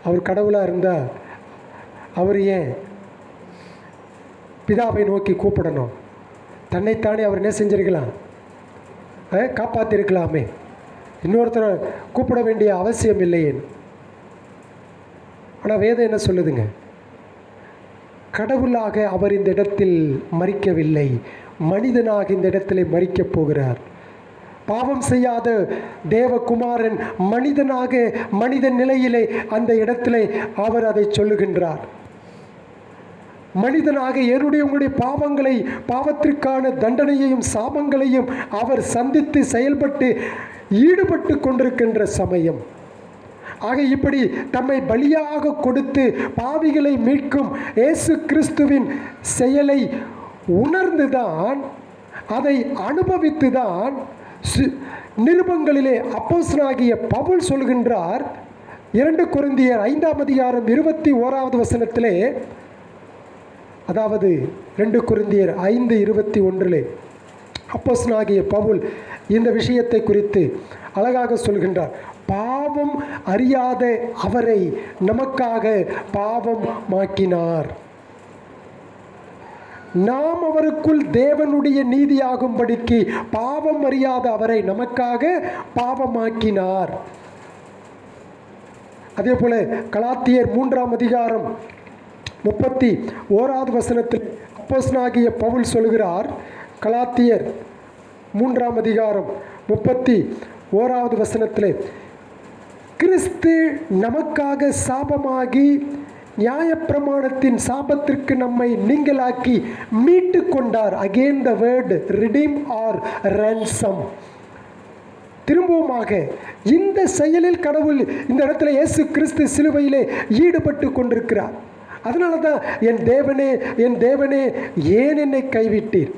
அவர் கடவுளாக இருந்தால் அவர் ஏன் பிதாவை நோக்கி கூப்பிடணும்? தன்னைத்தானே அவர் என்ன செஞ்சிருக்கலாம்? காப்பாற்றிருக்கலாமே, இன்னொருத்தரை கூப்பிட வேண்டிய அவசியம் இல்லையே. ஆனால் வேதம் என்ன சொல்லுதுங்க? கடவுளாக அவர் இந்த இடத்தில் மரிக்கவில்லை, மனிதனாக இந்த இடத்திலே மரிக்கப் போகிறார். பாவம் செய்யாத தேவகுமாரன் மனிதனாக மனித நிலையிலே அந்த இடத்திலே அவர் அதை சொல்லுகின்றார். மனிதனாக என்னுடைய உங்களுடைய பாவங்களை, பாவத்திற்கான தண்டனையையும் சாபங்களையும் அவர் சந்தித்து செயல்பட்டு ஈடுபட்டு கொண்டிருக்கின்ற சமயம். ஆக இப்படி தம்மை பலியாக கொடுத்து பாவிகளை மீட்கும் இயேசு கிறிஸ்துவின் செயலை உணர்ந்துதான், அதை அனுபவித்துதான் நிருபங்களிலே அப்போஸ்தலனாகிய பவுல் சொல்கின்றார். 2 கொரிந்தியர் 5ஆம் அதிகாரம் 21வது வசனத்திலே, அதாவது 2 கொரிந்தியர் 5:21 அப்போஸ்தலனாகிய பவுல் இந்த விஷயத்தை குறித்து அழகாக சொல்கின்றார். பாவம் அறியாத அவரை நமக்காக பாவம் மாக்கினார், நாம் அவருக்குள் தேவனுடைய நீதியாகும்படிக்கு பாவம் அறியாத அவரை நமக்காக பாவமாக்கினார். அதே போல கலாத்தியர் 3ஆம் அதிகாரம் 31வது வசனத்தில் அப்போஸ்தலனாகிய பவுல் சொல்கிறார். கலாத்தியர் 3ஆம் அதிகாரம் 31வது வசனத்தில், கிறிஸ்து நமக்காக சாபமாகி நியாயப்பிரமாணத்தின் சாபத்திற்கு நம்மை நீங்களாக்கி மீட்டு கொண்டார். Again the word redeem or ransom. திரும்பவுமாக இந்த செயலில் கடவுள் இந்த இடத்துல இயேசு கிறிஸ்து சிலுவையிலே ஈடுபட்டு கொண்டிருக்கிறார். அதனால தான் என் தேவனே, என் தேவனே, ஏன் என்னை கைவிட்டீர்?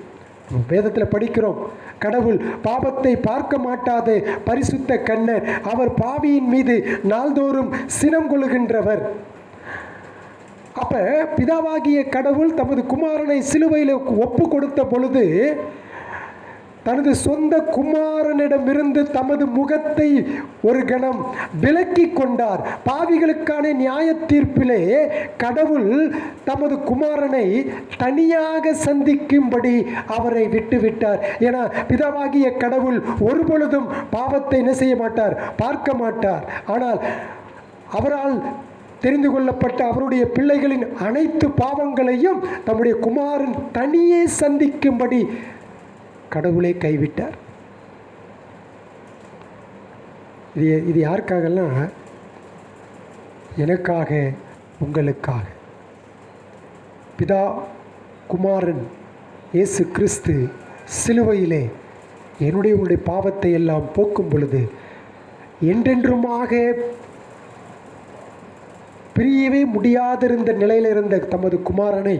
வேதத்தில் படிக்கிறோம், கடவுள் பாவத்தை பார்க்க மாட்டாத பரிசுத்த கண்ணர், அவர் பாவியின் மீது நாள்தோறும் சினம் கொள்ளுகின்றவர். அப்ப பிதாவாகிய கடவுள் தமது குமாரனை சிலுவையில் ஒப்பு கொடுத்த பொழுது தனது சொந்த குமாரனிடமிருந்து தமது முகத்தை ஒரு கணம் விலக்கி கொண்டார். பாவிகளுக்கான நியாய தீர்ப்பிலே கடவுள் தமது குமாரனை தனியாக சந்திக்கும்படி அவரை விட்டுவிட்டார். ஏன்னா பிதாவாகிய கடவுள் ஒருபொழுதும் பாவத்தை என்ன செய்ய மாட்டார், பார்க்க மாட்டார். ஆனால் அவரால் தெரிந்து கொள்ளப்பட்ட அவருடைய பிள்ளைகளின் அனைத்து பாவங்களையும் தம்முடைய குமாரன் தனியே சந்திக்கும்படி கடவுளை கைவிட்டார். இது யாருக்காகலாம்? எனக்காக, உங்களுக்காக. பிதா குமாரன் இயேசு கிறிஸ்து சிலுவையிலே என்னுடைய உங்களுடைய பாவத்தை எல்லாம் போக்கும் பொழுது என்றென்றுமாக பிரியவே முடியாதிருந்த நிலையில் இருந்த தமது குமாரனை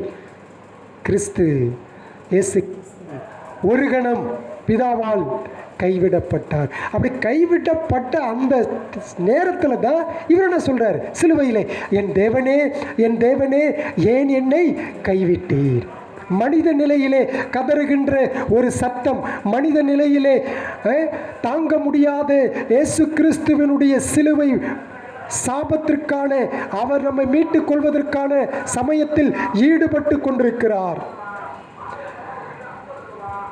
கிறிஸ்து இயேசு ஒரு கணம் பிதாவால் கைவிடப்பட்டார். அப்படி கைவிடப்பட்ட அந்த நேரத்தில் தான் இவர் என்ன சொல்றார் சிலுவையிலே, என் தேவனே, என் தேவனே, ஏன் என்னை கைவிட்டீர்? மனித நிலையிலே கதறுகின்ற ஒரு சத்தம், மனித நிலையிலே தாங்க முடியாத இயேசு கிறிஸ்துவினுடைய சிலுவை சாபத்திற்கான, அவர் நம்மை மீட்டுக் கொள்வதற்கான சமயத்தில் ஈடுபட்டு கொண்டிருக்கிறார்.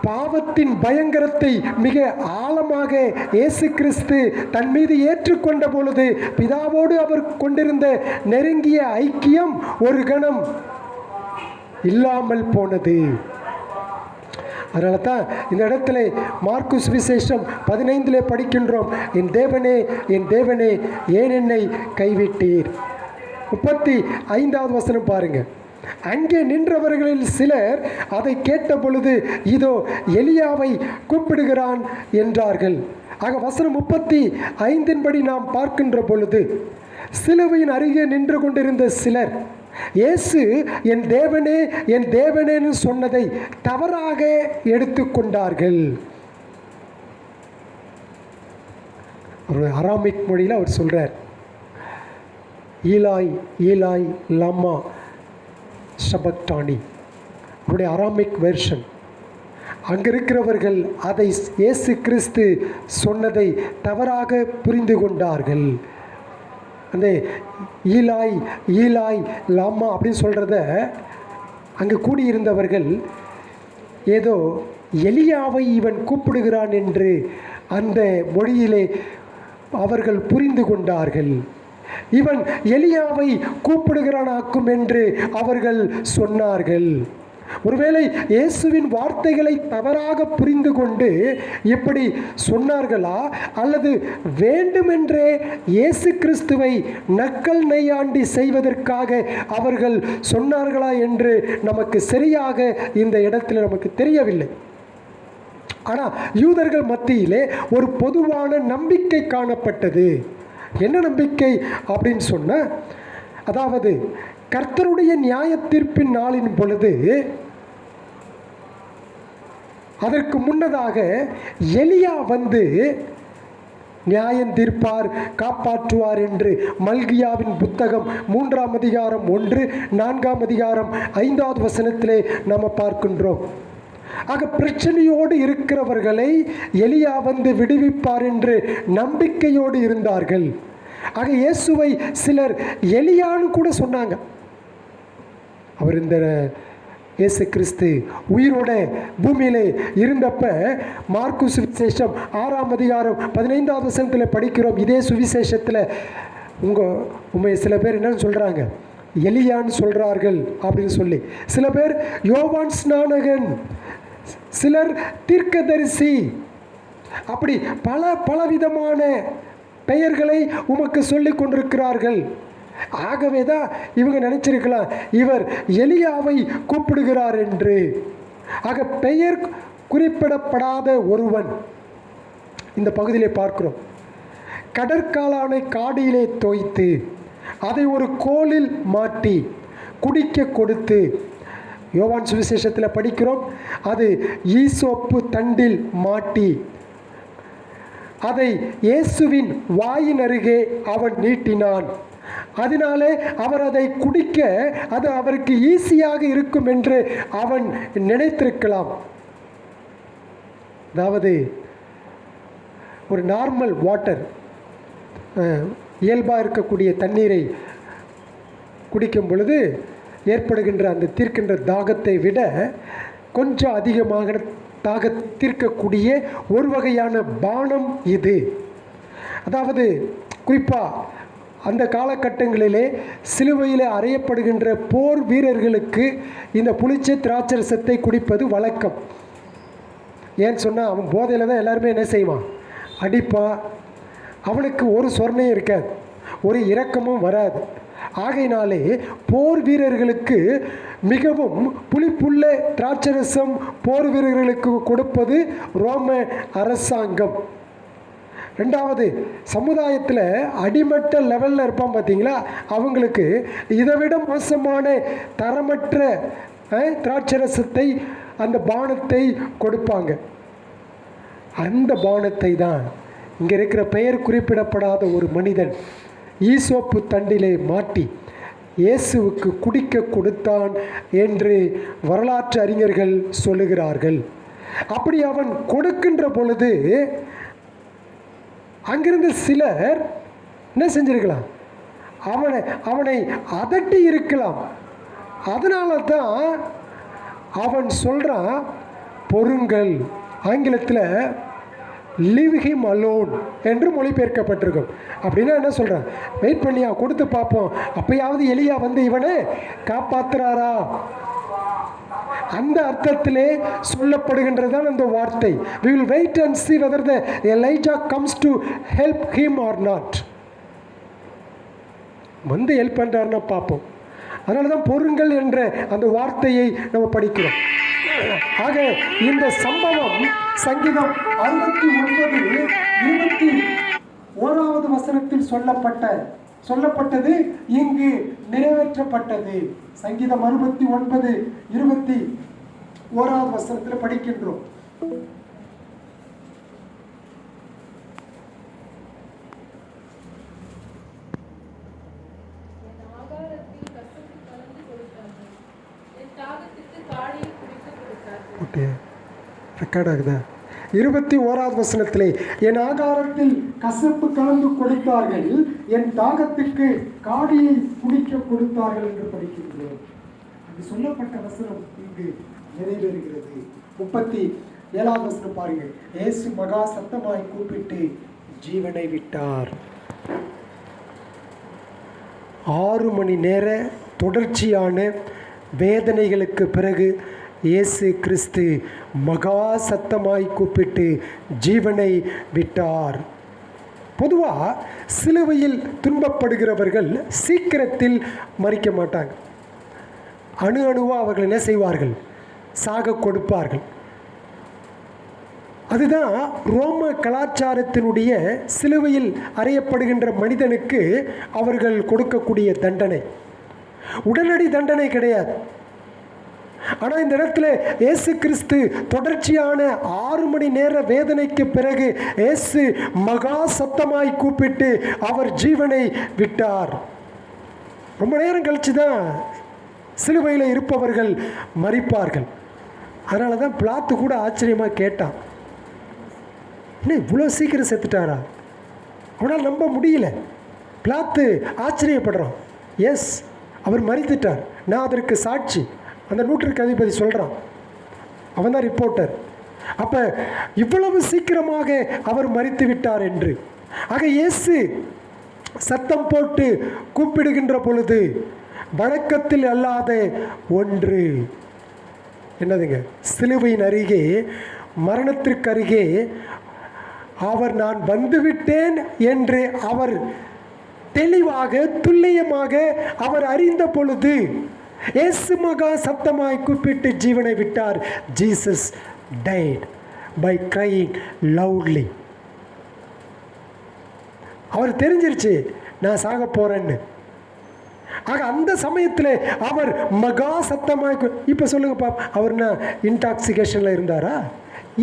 பாவத்தின் பயங்கரத்தை மிக ஆழமாக இயேசு கிறிஸ்து தன் மீது ஏற்றுக்கொண்ட பொழுது பிதாவோடு அவர் கொண்டிருந்த நெருங்கிய ஐக்கியம் ஒரு கணம் இல்லாமல் போனது. அதனால தான் இந்த இடத்துல மார்க்கு சுவிசேஷம் 15 படிக்கின்றோம், என் தேவனே, என் தேவனே, ஏன் என்னை கைவிட்டீர்? 35வது வசனம் பாருங்க. அங்கே நின்றவர்களில் சிலர் அதை கேட்ட பொழுது, இதோ எலியாவை கூப்பிடுகிறான் என்றார்கள். ஆக வசனம் 35 நாம் பார்க்கின்ற பொழுது சிலுவையின் அருகே நின்று கொண்டிருந்த சிலர் இயேசு என் தேவனே, என் தேவனேன்னு சொன்னதை தவறாக எடுத்துக்கொண்டார்கள். ஒரு அராமிக் மொழியில் அவர் சொல்றார், ஈலாய் ஈலாய் லாமா ஷபக்தானி. அவருடைய அராமிக் வெர்ஷன். அங்கே இருக்கிறவர்கள் அதை இயேசு கிறிஸ்து சொன்னதை தவறாக புரிந்து கொண்டார்கள். அந்த ஈலாய் ஈலாய் லாமா அப்படின்னு சொல்கிறத அங்கே கூடியிருந்தவர்கள் ஏதோ எலியாவை இவன் கூப்பிடுகிறான் என்று அந்த மொழியிலே அவர்கள் புரிந்து கொண்டார்கள். இவன் எலியாவை கூப்பிடுகிறானாக்கும் என்று அவர்கள் சொன்னார்கள். ஒருவேளை இயேசுவின் வார்த்தைகளை தவறாக புரிந்து கொண்டு இப்படி சொன்னார்களா, அல்லது வேண்டுமென்றே இயேசு கிறிஸ்துவை நக்கல் நையாண்டி செய்வதற்காக அவர்கள் சொன்னார்களா என்று நமக்கு சரியாக இந்த இடத்தில் நமக்கு தெரியவில்லை. ஆனால் யூதர்கள் மத்தியிலே ஒரு பொதுவான நம்பிக்கை காணப்பட்டது. என்ன நம்பிக்கை அப்படின்னு சொன்ன, அதாவது கர்த்தருடைய நியாய தீர்ப்பின் நாளின் பொழுது அதற்கு முன்னதாக எலியா வந்து நியாயம் தீர்ப்பார், காப்பாற்றுவார் என்று மல்கியாவின் புத்தகம் 3ஆம் அதிகாரம் 1, 4ஆம் அதிகாரம் 5வது வசனத்திலே நாம் பார்க்கின்றோம். ஆக பிரச்சனையோடு இருக்கிறவர்களை எலியா வந்து விடுவிப்பார் என்று நம்பிக்கையோடு இருந்தார்கள். ஆக இயேசுவை சிலர் எலியான்னு கூட சொன்னாங்க. அவர் இந்த இயேசு கிறிஸ்து உயிரோட பூமியிலே இருந்தப்ப மார்க்கு சுவிசேஷம் 6ஆம் அதிகாரம் 15வது வசனத்தில் படிக்கிறோம். இதே சுவிசேஷத்தில் உண்மை சில பேர் என்னன்னு சொல்கிறாங்க, எலியான்னு சொல்கிறார்கள் அப்படின்னு சொல்லி. சில பேர் யோவான் ஸ்நானகன், சிலர் தீர்க்கதரிசி, அப்படி பலவிதமான பெயர்களை உமக்கு சொல்லிக் கொண்டிருக்கிறார்கள். ஆகவே தான் இவங்க நினைச்சிருக்கலாம் இவர் எலியாவை கூப்பிடுகிறார் என்று. ஆக பெயர் குறிப்பிடப்படாத ஒருவன் இந்த பகுதியிலே பார்க்கிறோம். கடற்காலானை காடியிலே தோய்த்து அதை ஒரு கோலில் மாட்டி குடிக்க கொடுத்து, யோவான் சுவிசேஷத்தில் படிக்கிறோம், அது ஈசோப்பு தண்டில் மாட்டி அதை இயேசுவின் வாயின் அருகே அவன் நீட்டினான். அதனாலே அவர் அதை குடிக்க அது அவருக்கு ஈஸியாக இருக்கும் என்று அவன் நினைத்திருக்கலாம். அதாவது ஒரு நார்மல் வாட்டர், இயல்பாக இருக்கக்கூடிய தண்ணீரை குடிக்கும் பொழுது ஏற்படுகின்ற அந்த தீர்க்கின்ற தாகத்தை விட கொஞ்சம் அதிகமாக தாக தீர்க்கக்கூடிய ஒரு வகையான பானம் இது. அதாவது குறிப்பாக அந்த காலகட்டங்களிலே சிலுவையில் அறையப்படுகின்ற போர் வீரர்களுக்கு இந்த புளிச்ச திராட்சரசத்தை குடிப்பது வழக்கம். ஏன்னு சொன்னால் அவன் போதையில் தான் எல்லாருமே என்ன செய்வான், அடிப்பான். அவனுக்கு ஒரு சொர்ணையும் இருக்காது, ஒரு இரக்கமும் வராது. ஆகையினாலே போர் வீரர்களுக்கு மிகவும் புளிப்புள்ள திராட்சரசம் போர் வீரர்களுக்கு கொடுப்பது ரோம அரசாங்கம். ரெண்டாவது, சமுதாயத்தில் அடிமட்ட லெவலில் இருப்பான் பார்த்தீங்களா, அவங்களுக்கு இதை விட மோசமான தரமற்ற திராட்சரசத்தை அந்த பானத்தை கொடுப்பாங்க. அந்த பானத்தை தான் இங்கே இருக்கிற பெயர் குறிப்பிடப்படாத ஒரு மனிதன் ஈசோப்பு தண்டிலே மாட்டி இயேசுவுக்கு குடிக்க கொடுத்தான் என்று வரலாற்று அறிஞர்கள் சொல்லுகிறார்கள். அப்படி அவன் கொடுக்கின்ற பொழுது அங்கிருந்து சிலர் என்ன செஞ்சிருக்கலாம், அவனை அதட்டி இருக்கலாம். அதனால தான் அவன் சொல்கிறான், பொறுங்கள், ஆங்கிலத்தில் லீவ் ஹிம் அலோன் என்று மொழிபெயர்க்கப்பட்டிருக்கும். அப்படின்னா என்ன சொல்கிறான், வெயிட் பண்ணியா, கொடுத்து பார்ப்போம், அப்பயாவது எலியா வந்து இவனை காப்பாற்றுறாரா, அந்த அர்த்தத்திலே சொல்லப்படுகின்றது தான் அந்த வார்த்தை. we will wait and see whether the Elijah comes to help him or not. வந்து ஹெல்ப் பண்ணுறாருன்னா பார்ப்போம். அதனால தான் பொறுங்கள் என்ற அந்த வார்த்தையை நம்ம படிக்கிறோம். ஆக இந்த சம்பவம் சங்கீதம் 69:21வது வசனத்தில் சொல்லப்பட்டது இங்கு நிறைவேற்றப்பட்டது. சங்கீதம் 69:21வது வசனத்தில் படிக்கின்றோம். ஓகே, ரெக்கார்ட் ஆகுதா? 21வது வசனத்திலே, என் ஆகாரத்தில் கசப்பு கலந்து கொடுத்தார்கள், என் தாகத்துக்கு காடியை குடிக்க கொடுத்தார்கள் என்று படிக்கின்றோம். அது சொல்லப்பட்ட வசனம் இங்கு நிறைவேறுகிறது. 37வது வசனம் பாருங்கள். இயேசு மகா சத்தமாய் கூப்பிட்டு ஜீவனை விட்டார். 6 மணி நேர தொடர்ச்சியான வேதனைகளுக்கு பிறகு இயேசு கிறிஸ்து மகா சத்தமாய் கூப்பிட்டு ஜீவனை விட்டார். பொதுவாக சிலுவையில் துன்பப்படுகிறவர்கள் சீக்கிரத்தில் மறிக்க மாட்டாங்க. அணு அணுவாக அவர்கள் என்ன செய்வார்கள்? சாக கொடுப்பார்கள். அதுதான் ரோம கலாச்சாரத்தினுடைய சிலுவையில் அறையப்படுகின்ற மனிதனுக்கு அவர்கள் கொடுக்கக்கூடிய தண்டனை. உடனடி தண்டனை கிடையாது. ஆனால் இந்த இடத்துல இயேசு கிறிஸ்து தொடர்ச்சியான 6 மணி நேர வேதனைக்கு பிறகு இயேசு மகா சத்தமாய் கூப்பிட்டு அவர் ஜீவனை விட்டார். ரொம்ப நேரம் கழிச்சு தான் சிலுவையில் இருப்பவர்கள் மரிப்பார்கள். அதனால தான் பிலாத்து கூட ஆச்சரியமாக கேட்டான், என்ன இவ்வளோ சீக்கிரம் செத்துட்டாரா? அவனால் நம்ப முடியல. பிலாத்து ஆச்சரியப்படுறான். எஸ், அவர் மரித்துட்டார், நான் அதற்கு சாட்சி. அந்த நூற்றுக்கு அதிபதி சொல்கிறான், அவன் தான் ரிப்போர்ட்டர். அப்போ இவ்வளவு சீக்கிரமாக அவர் மரித்து விட்டார் என்று. ஆக இயேசு சத்தம் போட்டு கூப்பிடுகின்ற பொழுது வழக்கத்தில் அல்லாத ஒன்று என்னதுங்க? சிலுவையின் அருகே, மரணத்திற்கு அருகே அவர் நான் வந்துவிட்டேன் என்று அவர் தெளிவாக துல்லியமாக அவர் அறிந்த பொழுது இயேசு மகா சத்தமாய் கூப்பிட்டு ஜீவனை விட்டார். Jesus died by crying loudly. அவர் தெரிஞ்சிருச்சு நான் சாக போறேன்னு. ஆக அந்த சமயத்தில் அவர் மகா சத்தமாய், இப்போ சொல்லுங்க பாப்பா, அவர் என்ன இன்டாக்சிகேஷனில் இருந்தாரா?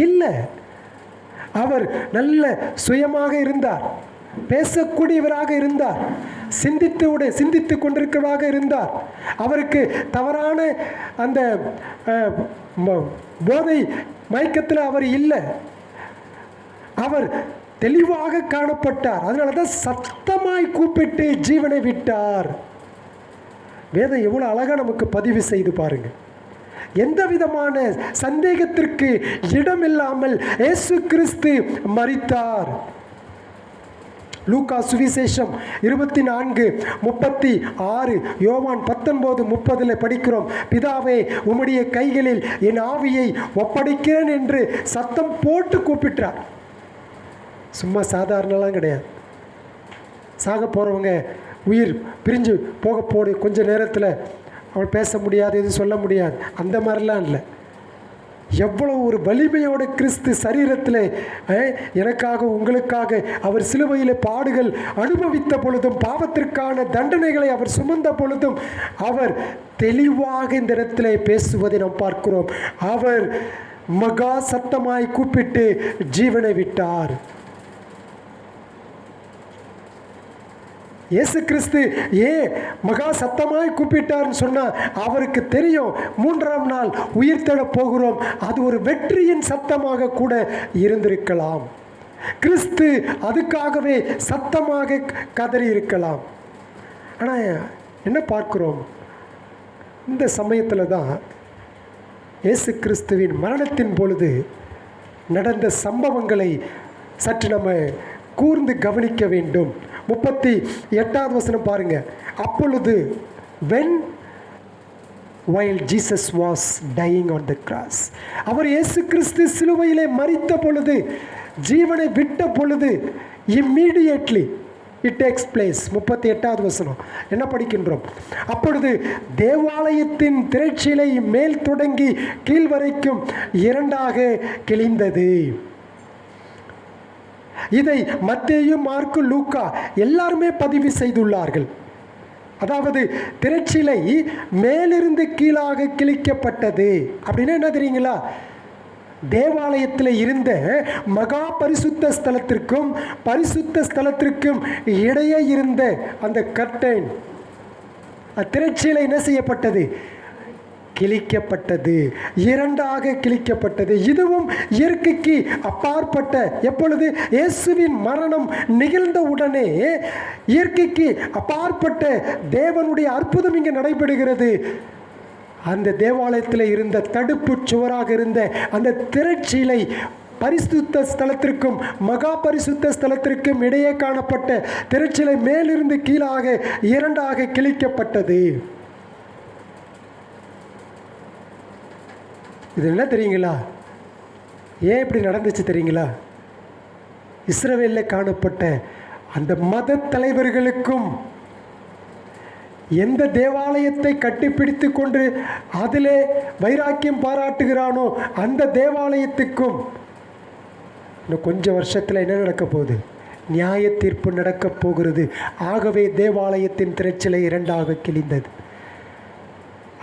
இல்லை, அவர் நல்ல சுயமாக இருந்தார், பேசக்கூடியவராக இருந்தார், சிந்தித்து கொண்டிருக்கிறவராக இருந்தார். அவருக்கு தவறான அந்த போதை மயக்கத்தில் அவர் இல்லை. அவர் தெளிவாக காணப்பட்டார். அதனால தான் சத்தமாய் கூப்பிட்டு ஜீவனை விட்டார். வேதம் எவ்வளோ அழகாக நமக்கு பதிவு செய்து பாருங்கள். எந்த விதமான சந்தேகத்திற்கு இடமில்லாமல் இயேசு கிறிஸ்து மரித்தார். லூக்கா சுவிசேஷம் 24:36, யோவான் 19:30 படிக்கிறோம். பிதாவே, உம்முடைய கைகளில் என் ஆவியை ஒப்படைக்கிறேன் என்று சத்தம் போட்டு கூப்பிட்டார். சும்மா சாதாரணலாம் கிடையாது. சாக போகிறவங்க உயிர் பிரிஞ்சு போக கொஞ்ச நேரத்தில் அவள் பேச முடியாது, எதுவும் சொல்ல முடியாது, அந்த மாதிரிலாம் இல்லை. எவ்வளோ ஒரு வலிமையோட கிறிஸ்து சரீரத்தில் எனக்காக உங்களுக்காக அவர் சிலுவையில் பாடுகள் அனுபவித்த பொழுதும், பாவத்திற்கான தண்டனைகளை அவர் சுமந்த பொழுதும் அவர் தெளிவாக இந்த இடத்துல பேசுவதை நாம் பார்க்கிறோம். அவர் மகா சத்தமாய் கூப்பிட்டு ஜீவனை விட்டார். இயேசு கிறிஸ்து ஏன் மகா சத்தமாய் கூப்பிட்டார்னு சொன்னால் அவருக்கு தெரியும் 3ஆம் நாள் உயிர் தேட போகிறோம். அது ஒரு வெற்றியின் சத்தமாக கூட இருந்திருக்கலாம். கிறிஸ்து அதுக்காகவே சத்தமாக கதறி இருக்கலாம். ஆனால் என்ன பார்க்கிறோம்? இந்த சமயத்தில் தான் இயேசு கிறிஸ்துவின் மரணத்தின் பொழுது நடந்த சம்பவங்களை சற்று நம்ம கூர்ந்து கவனிக்க வேண்டும். 38வது வசனம் பாருங்க. அப்பொழுது while Jesus was dying on the cross, அவர் இயேசு கிறிஸ்து சிலுவையிலே மரித்த பொழுது, ஜீவனை விட்ட பொழுது, immediately it takes place. 38வது வசனம் என்ன படிக்கின்றோம்? அப்பொழுது தேவாலயத்தின் திரைச்சீலை மேல் தொடங்கி கீழ் வரைக்கும் 2ஆக கிழிந்தது. இதை மத்தேயு, மார்க்கு, லூக்கா எல்லாருமே பதிவு செய்துள்ளார்கள். அதாவது திரைச்சீலை மேலிருந்து கீழாக கிழிக்கப்பட்டது. அப்படின்னா என்ன தெரியுங்களா? தேவாலயத்தில் இருந்த மகா பரிசுத்த ஸ்தலத்திற்கும் பரிசுத்த ஸ்தலத்திற்கும் இடையே இருந்த அந்த கர்டைன், திரைச்சீலை என்ன செய்யப்பட்டது? கிழிக்கப்பட்டது, 2ஆக கிழிக்கப்பட்டது. இதுவும் இயற்கைக்கு அப்பாற்பட்ட, எப்பொழுது இயேசுவின் மரணம் நிகழ்ந்த உடனே இயற்கைக்கு அப்பாற்பட்ட தேவனுடைய அற்புதம் இங்கே நடைபெறுகிறது. அந்த தேவாலயத்தில் இருந்த தடுப்பு சுவராக இருந்த அந்த திரைச்சீலை பரிசுத்த ஸ்தலத்திற்கும் மகா பரிசுத்த ஸ்தலத்திற்கும் இடையே காணப்பட்ட திரைச்சிலை மேலிருந்து கீழாக இரண்டாக கிழிக்கப்பட்டது. இது என்ன தெரியுங்களா? ஏன் இப்படி நடந்துச்சு தெரியுங்களா? இஸ்ரவேலில் காணப்பட்ட அந்த மத தலைவர்களுக்கும், எந்த தேவாலயத்தை கட்டிப்பிடித்து கொண்டு அதிலே வைராக்கியம் பாராட்டுகிறானோ அந்த தேவாலயத்துக்கும் இன்னும் கொஞ்சம் வருஷத்தில் என்ன நடக்க போகுது? நியாய தீர்ப்பு நடக்கப் போகிறது. ஆகவே தேவாலயத்தின் திரைச்சிலை இரண்டாக கிழிந்தது.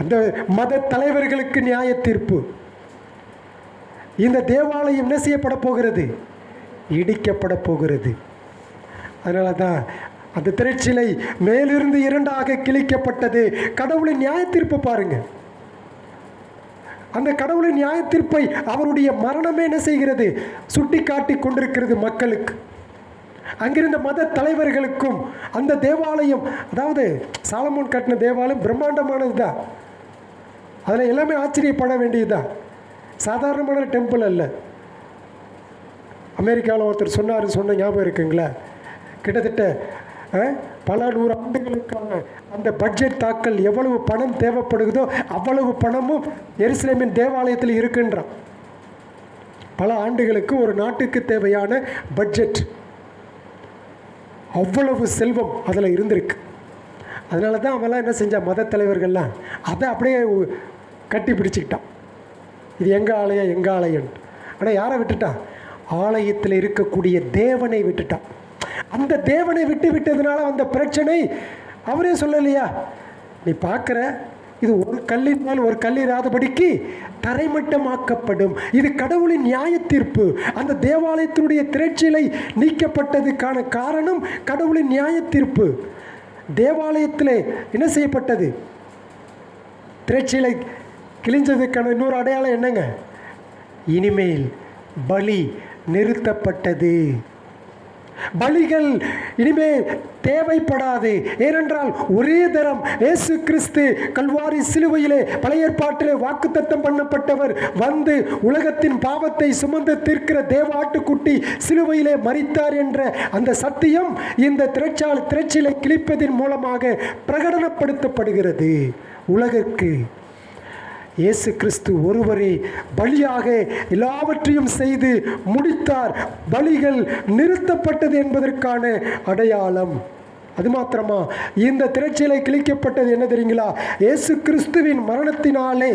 அந்த மத தலைவர்களுக்கு நியாய தீர்ப்பு. இந்த தேவாலயம் என்ன செய்யப்பட போகிறது? இடிக்கப்பட போகிறது. அதனால தான் அந்த திரைச்சிலை மேலிருந்து இரண்டாக கிழிக்கப்பட்டது. கடவுளின் நியாய தீர்ப்பு பாருங்க. அந்த கடவுளின் நியாய தீர்ப்பை அவருடைய மரணமே என்ன செய்கிறது? சுட்டி காட்டி கொண்டிருக்கிறது மக்களுக்கு. அங்கிருந்த மத தலைவர்களுக்கும் அந்த தேவாலயம், அதாவது சாலமோன் கட்டின தேவாலயம் பிரம்மாண்டமானது தான். அதில் எல்லாமே ஆச்சரியப்பட வேண்டியதுதான். சாதாரணமான டெம்பிள் அல்ல. அமெரிக்காவில் ஒருத்தர் சொன்ன ஞாபகம் இருக்குங்களா? கிட்டத்தட்ட பல 100 ஆண்டுகளுக்கான அந்த பட்ஜெட் தாக்கல் எவ்வளவு பணம் தேவைப்படுகிறதோ அவ்வளவு பணமும் எருசலேமின் தேவாலயத்தில் இருக்குன்றான். பல ஆண்டுகளுக்கு ஒரு நாட்டுக்கு தேவையான பட்ஜெட், அவ்வளவு செல்வம் அதில் இருந்திருக்கு. அதனால தான் அவெல்லாம் என்ன செஞ்சான்? மத தலைவர்கள்லாம் அதை அப்படியே கட்டி பிடிச்சிக்கிட்டான். இது எங்கள் ஆலயம், எங்கள் ஆலயம். ஆனால் யாரை விட்டுட்டான்? ஆலயத்தில் இருக்கக்கூடிய தேவனை விட்டுட்டான். அந்த தேவனை விட்டதுனால அந்த பிரச்சனை அவரே சொல்லலையா? நீ பார்க்குற இது ஒரு கல்லின் மேல் ஒரு கல்லிராதபடிக்கு தரைமட்டமாக்கப்படும். இது கடவுளின் நியாய தீர்ப்பு. அந்த தேவாலயத்தினுடைய திரைச்சிலை நீக்கப்பட்டதுக்கான காரணம் கடவுளின் நியாய தீர்ப்பு. தேவாலயத்தில் என்ன செய்யப்பட்டது? திரைச்சிலை கிழிஞ்சதுக்கான இன்னொரு அடையாளம் என்னங்க? இனிமேல் பலி நிறுத்தப்பட்டது. பலிகள் இனிமேல் தேவைப்படாது. ஏனென்றால் ஒரே தரம் இயேசு கிறிஸ்து கல்வாரி சிலுவையிலே பழைய ஏற்பாட்டிலே வாக்குத்தத்தம் பண்ணப்பட்டவர் வந்து உலகத்தின் பாவத்தை சுமந்து தீர்க்கிற தேவ ஆட்டுக்குட்டி சிலுவையிலே மரித்தார் என்ற அந்த சத்தியம் இந்த திரைச்சிலை கிழிப்பதின் மூலமாக பிரகடனப்படுத்தப்படுகிறது உலகிற்கு. இயேசு கிறிஸ்து ஒருவரே பலியாக எல்லாவற்றையும் செய்து முடித்தார். பலிகள் நிறுத்தப்பட்டது என்பதற்கான அடையாளம். அது மாத்திரமா, இந்த திரைச்சிலை கிழிக்கப்பட்டது என்ன தெரியுங்களா? இயேசு கிறிஸ்துவின் மரணத்தினாலே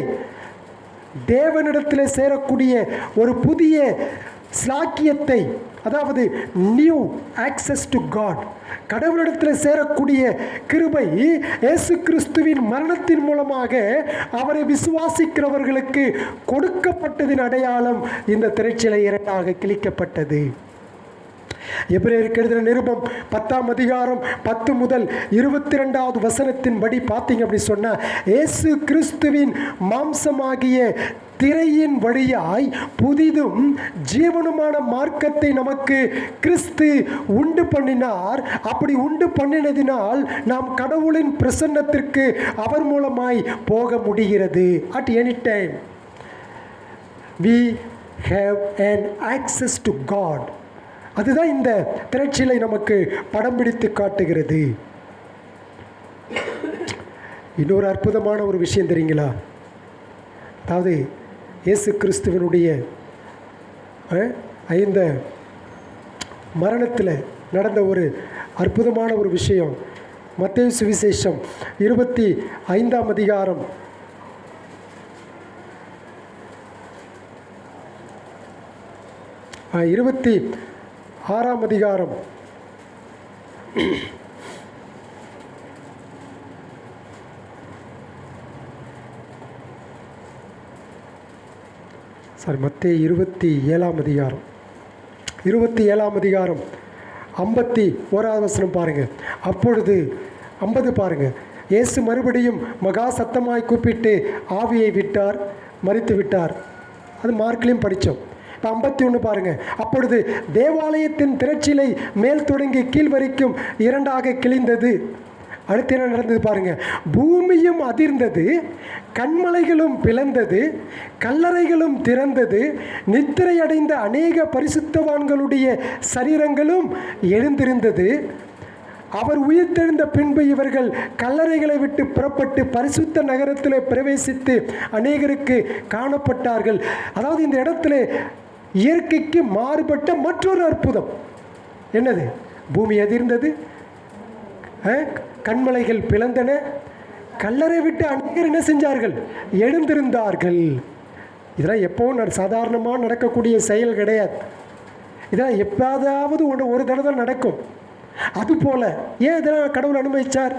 தேவனிடத்தில் சேரக்கூடிய ஒரு புதிய ஸ்லாக்கியத்தை, அதாவது நியூ ஆக்சஸ் டு காட், கடவுளிடத்தில் சேரக்கூடிய கிருபை இயேசு கிறிஸ்துவின் மரணத்தின் மூலமாக அவரை விசுவாசிக்கிறவர்களுக்கு கொடுக்கப்பட்டதின் அடையாளம் இந்த திரைச்சிலை இரண்டாக கிழிக்கப்பட்டது. எபிரேயருக்கு எழுதின நிருபம் 10ஆம் அதிகாரம் 10 முதல் 22வது வசனத்தின்படி பார்த்தீங்க அப்படி சொன்னா, இயேசு கிறிஸ்துவின் மாம்சமாகிய திரையின் வழியாய் புதிதும் ஜீவனுமான மார்க்கத்தை நமக்கு கிறிஸ்து உண்டு பண்ணினார். அப்படி உண்டு பண்ணினதினால் நாம் கடவுளின் பிரசன்னத்திற்கு அவர் மூலமாய் போக முடிகிறது. At any time we have an access to God. அதுதான் இந்த திரைச்சிலை நமக்கு படம் பிடித்து காட்டுகிறது. இன்னொரு அற்புதமான ஒரு விஷயம் தெரியுங்களா? அதாவது இயேசு கிறிஸ்துவனுடைய இந்த மரணத்தில் நடந்த ஒரு அற்புதமான ஒரு விஷயம் மத்தேயு சுவிசேஷம் 25ஆம் அதிகாரம் 26ஆம் அதிகாரம் 27ஆம் அதிகாரம் 51வது வசனம் பாருங்க. அப்பொழுது 50 பாருங்க. இயேசு மறுபடியும் மகா சத்தமாய் கூப்பிட்டு ஆவியை விட்டார், மரித்து விட்டார். அது மார்க்லையும் படித்தோம். இப்போ 51 பாருங்க. அப்பொழுது தேவாலயத்தின் திரைச்சிலை மேல் தொடங்கி கீழ் வரைக்கும் இரண்டாக கிழிந்தது. அடுத்து என்ன நடந்தது பாருங்க. பூமியும் அதிர்ந்தது, கன்மலைகளும் பிளந்தது, கல்லறைகளும் திறந்தது, நித்திரை அடைந்த அநேக பரிசுத்தவான்களுடைய சரீரங்களும் எழுந்திருந்தது. அவர் உயிர்த்தெழுந்த பின்பு இவர்கள் கல்லறைகளை விட்டு புறப்பட்டு பரிசுத்த நகரத்தில் பிரவேசித்து அநேகருக்கு காணப்பட்டார்கள். அதாவது இந்த இடத்துல இயற்கைக்கு மாறுபட்ட மற்றொரு அற்புதம் என்னது? பூமி அதிர்ந்தது, கண்மலைகள் பிளந்தன, கல்லறை விட்டு அநேகர் என்ன செஞ்சார்கள்? எழுந்திருந்தார்கள். இதெல்லாம் எப்போவும் சாதாரணமாக நடக்கக்கூடிய செயல் கிடையாது. இதெல்லாம் எப்போதாவது ஒரு தடவை நடக்கும். அதுபோல் ஏன் இதெல்லாம் கடவுள் அனுமதித்தார்?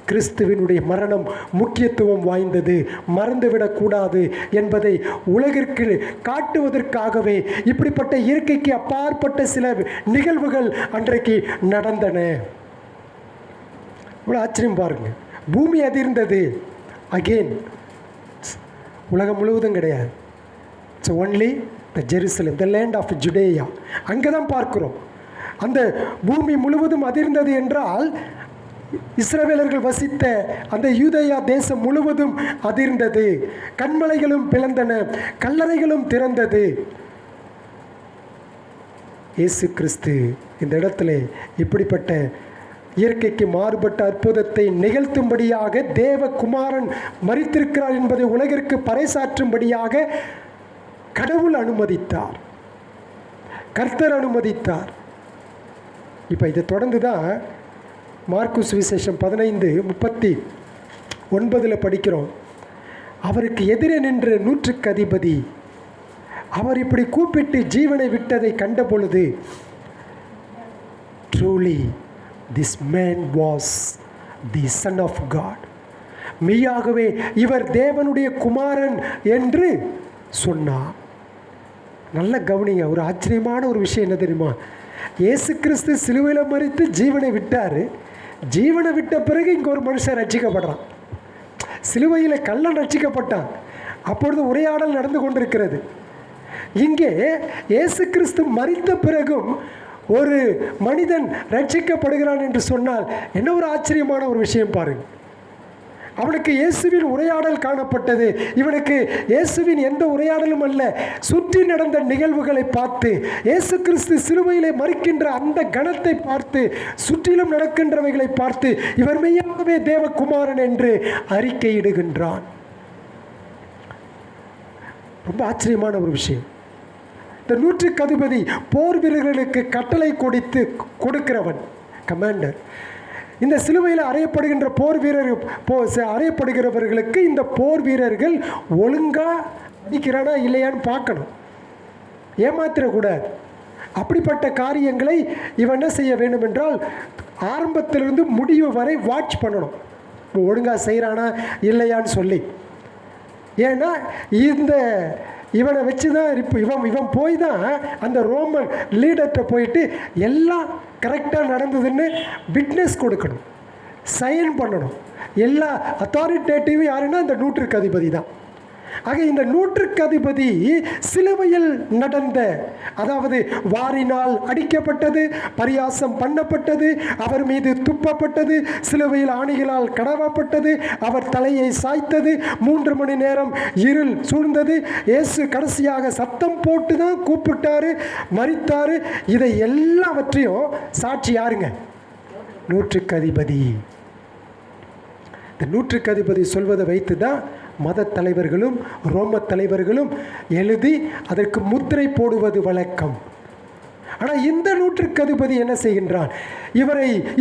கிறிஸ்துவினுடைய மரணம் முக்கியத்துவம் வாய்ந்தது, மறந்துவிடக்கூடாது என்பதை உலகிற்கு காட்டுவதற்காகவே இப்படிப்பட்ட இயற்கைக்கு அப்பாற்பட்ட சில நிகழ்வுகள் அன்றைக்கு நடந்தன. இவ்வளோ ஆச்சரியம் பாருங்க. பூமி அதிர்ந்தது. அகெயின் உலகம் முழுவதும் கிடையாது. It's only the Jerusalem, the land of Judea. அங்கே தான் பார்க்கிறோம். அந்த பூமி முழுவதும் அதிர்ந்தது என்றால் இஸ்ரவேலர்கள் வசித்த அந்த யூதேயா தேசம் முழுவதும் அதிர்ந்தது. கன்மலைகளும் பிளந்தன, கல்லறைகளும் திறந்தது. இயேசு கிறிஸ்து இந்த இடத்துல இப்படிப்பட்ட இயற்கைக்கு மாறுபட்ட அற்புதத்தை நிகழ்த்தும்படியாக தேவகுமாரன் மரித்திருக்கிறார் என்பதை உலகிற்கு பறைசாற்றும்படியாக கடவுள் அனுமதித்தார், கர்த்தர் அனுமதித்தார். இப்போ இதை தொடர்ந்து தான் மார்க்கு சுவிசேஷம் 15:39 படிக்கிறோம். அவருக்கு எதிரே நின்ற 100க்கு அதிபதி அவர் இப்படி கூப்பிட்டு ஜீவனை விட்டதை கண்ட பொழுது, truly this man was the son of God, மெய்யாகவே இவர் தேவனுடைய குமாரன் என்று சொன்னார். நல்ல கவனிங்க. ஒரு ஆச்சரியமான ஒரு விஷயம் என்ன தெரியுமா? இயேசு கிறிஸ்து சிலுவையில் மரித்து ஜீவனை விட்டார். ஜீவனை விட்ட பிறகு இங்கே ஒரு மனுஷன் ரட்சிக்கப்படுறான். சிலுவையில் கள்ளன் ரட்சிக்கப்பட்டான். அப்பொழுது உரையாடல் நடந்து கொண்டிருக்கிறது. இங்கே இயேசு கிறிஸ்து மரித்த பிறகும் ஒரு மனிதன் ரட்சிக்கப்படுகிறான் என்று சொன்னால் என்ன ஒரு ஆச்சரியமான ஒரு விஷயம் பாருங்கள். அவனுக்கு இயேசுவின் உரையாடல் காணப்பட்டது. இவனுக்கு இயேசுவின் எந்த உரையாடலும் அல்ல, சுற்றி நடந்த நிகழ்வுகளை பார்த்து, இயேசு கிறிஸ்து சிலுவையிலே மரிக்கின்ற அந்த கணத்தை பார்த்து, சுற்றிலும் நடக்கின்றவைகளை பார்த்து இவர் மெய்யாகவே தேவகுமாரன் என்று அறிக்கையிடுகின்றான். ரொம்ப ஆச்சரியமான ஒரு விஷயம். இந்த 100க்கு அதிபதி போர் வீரர்களுக்கு கட்டளை கொடுக்கிறவன், கமாண்டர். இந்த சிலுவையில் அறையப்படுகின்ற அறையப்படுகிறவர்களுக்கு இந்த போர் வீரர்கள் ஒழுங்காக அடிக்கிறானா இல்லையான்னு பார்க்கணும், ஏமாத்திரக்கூடாது. அப்படிப்பட்ட காரியங்களை இவன் என்ன செய்ய வேண்டும் என்றால் ஆரம்பத்திலிருந்து முடிவு வரை வாட்ச் பண்ணணும், ஒழுங்காக செய்கிறானா இல்லையான்னு சொல்லி. ஏன்னா இவனை வச்சு தான் இவன் போய் தான் அந்த ரோமன் லீடர்கிட்ட போயிட்டு எல்லாம் கரெக்டாக நடந்ததுன்னு விட்னஸ் கொடுக்கணும், சைன் பண்ணணும். எல்லா அத்தாரிட்டேட்டிவும் யாருன்னா இந்த 100க்கு அதிபதி தான். ஆக இந்த 100க்கு அதிபதி சிலுவையில் நடந்த, அதாவது வாரினால் அடிக்கப்பட்டது, பரியாசம் பண்ணப்பட்டது, அவர் மீது துப்பப்பட்டது, சிலுவையில் ஆணிகளால் கடவப்பட்டது, அவர் தலையை சாய்த்தது, 3 மணி நேரம் இருள் சூழ்ந்தது, இயேசு கடைசியாக சத்தம் போட்டு தான் கூப்பிட்டாரு, மரித்தாரு. இதை எல்லாவற்றையும் சாட்சி யாருங்க? 100க்கு அதிபதி. இந்த 100க்கு அதிபதி சொல்வதை வைத்து தான் மத தலைவர்களும் ரோம தலைவர்களும் எழுதி அதற்கு முத்திரை போடுவது வழக்கம். ஆனால் இந்த 100க்கு அதிபதி என்ன செய்கின்றான்?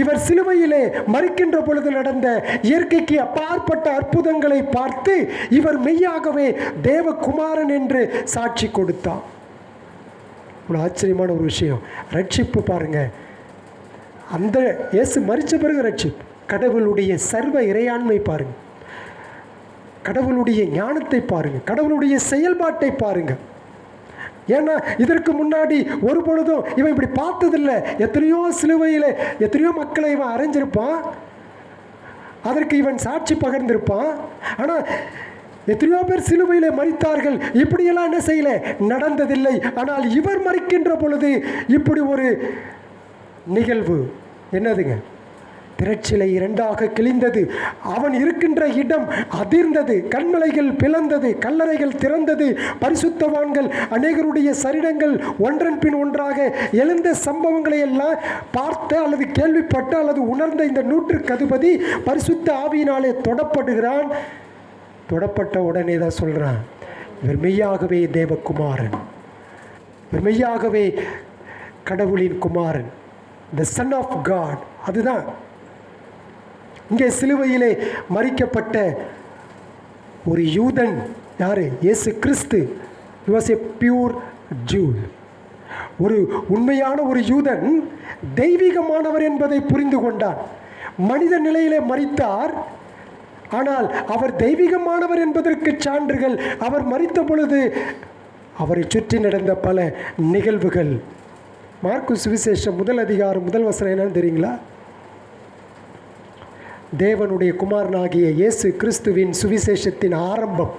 இவர் சிலுவையிலே மரிக்கின்ற பொழுது நடந்த இயற்கைக்கு அப்பாற்பட்ட அற்புதங்களை பார்த்து இவர் மெய்யாகவே தேவகுமாரன் என்று சாட்சி கொடுத்தான். ஒரு ஆச்சரியமான ஒரு விஷயம். ரட்சிப்பு பாருங்க, அந்த இயேசு மரித்த பிறகு ரட்சிப்பு, கடவுளுடைய சர்வ இறையாண்மை பாருங்க, கடவுளுடைய ஞானத்தை பாருங்க, கடவுளுடைய செயல்பாட்டை பாருங்க. ஏன்னா இதற்கு முன்னாடி ஒரு பொழுதும் இவன் இப்படி பார்த்ததில்லை. எத்தனையோ சிலுவையில் எத்தனையோ மக்களை இவன் அறைஞ்சிருப்பான், அதற்கு இவன் சாட்சி பகர்ந்திருப்பான். ஆனால் எத்தனையோ பேர் சிலுவையில் மரித்தார்கள், இப்படியெல்லாம் என்ன செய்யலை, நடந்ததில்லை. ஆனால் இவர் மரிக்கின்ற பொழுது இப்படி ஒரு நிகழ்வு என்னதுங்க? திரட்சிலை இரண்டாக கிழிந்தது, அவன் இருக்கின்ற இடம் அதிர்ந்தது, கண்மலைகள் பிளந்தது, கல்லறைகள் திறந்தது, பரிசுத்தவான்கள் அநேகருடைய சரீரங்கள் ஒன்றன் பின் ஒன்றாக எழுந்த சம்பவங்களை எல்லாம் பார்த்த அல்லது கேள்விப்பட்ட அல்லது உணர்ந்த இந்த நூற்றுக்கு அதிபதி பரிசுத்த ஆவியினாலே தொடப்படுகிறான். தொடப்பட்ட உடனே தான் சொல்கிறான், இவர் மெய்யாகவே தேவகுமாரன், இவர் மெய்யாகவே கடவுளின் குமாரன், த சன் ஆஃப் காட். அதுதான் இங்கே சிலுவையிலே மரிக்கப்பட்ட ஒரு யூதன். யாரு? இயேசு கிறிஸ்து. he was a pure Jew. ஒரு உண்மையான ஒரு யூதன் தெய்வீகமானவர் என்பதை புரிந்து கொண்டார். மனித நிலையிலே மரித்தார், ஆனால் அவர் தெய்வீகமானவர் என்பதற்கு சான்றுகள் அவர் மரித்த பொழுது அவரை சுற்றி நடந்த பல நிகழ்வுகள். மார்க்கு சுவிசேஷம் 1 அதிகாரம் 1 வசனம் என்னன்னு தெரியுங்களா? தேவனுடைய குமாரனாகிய இயேசு கிறிஸ்துவின் சுவிசேஷத்தின் ஆரம்பம்.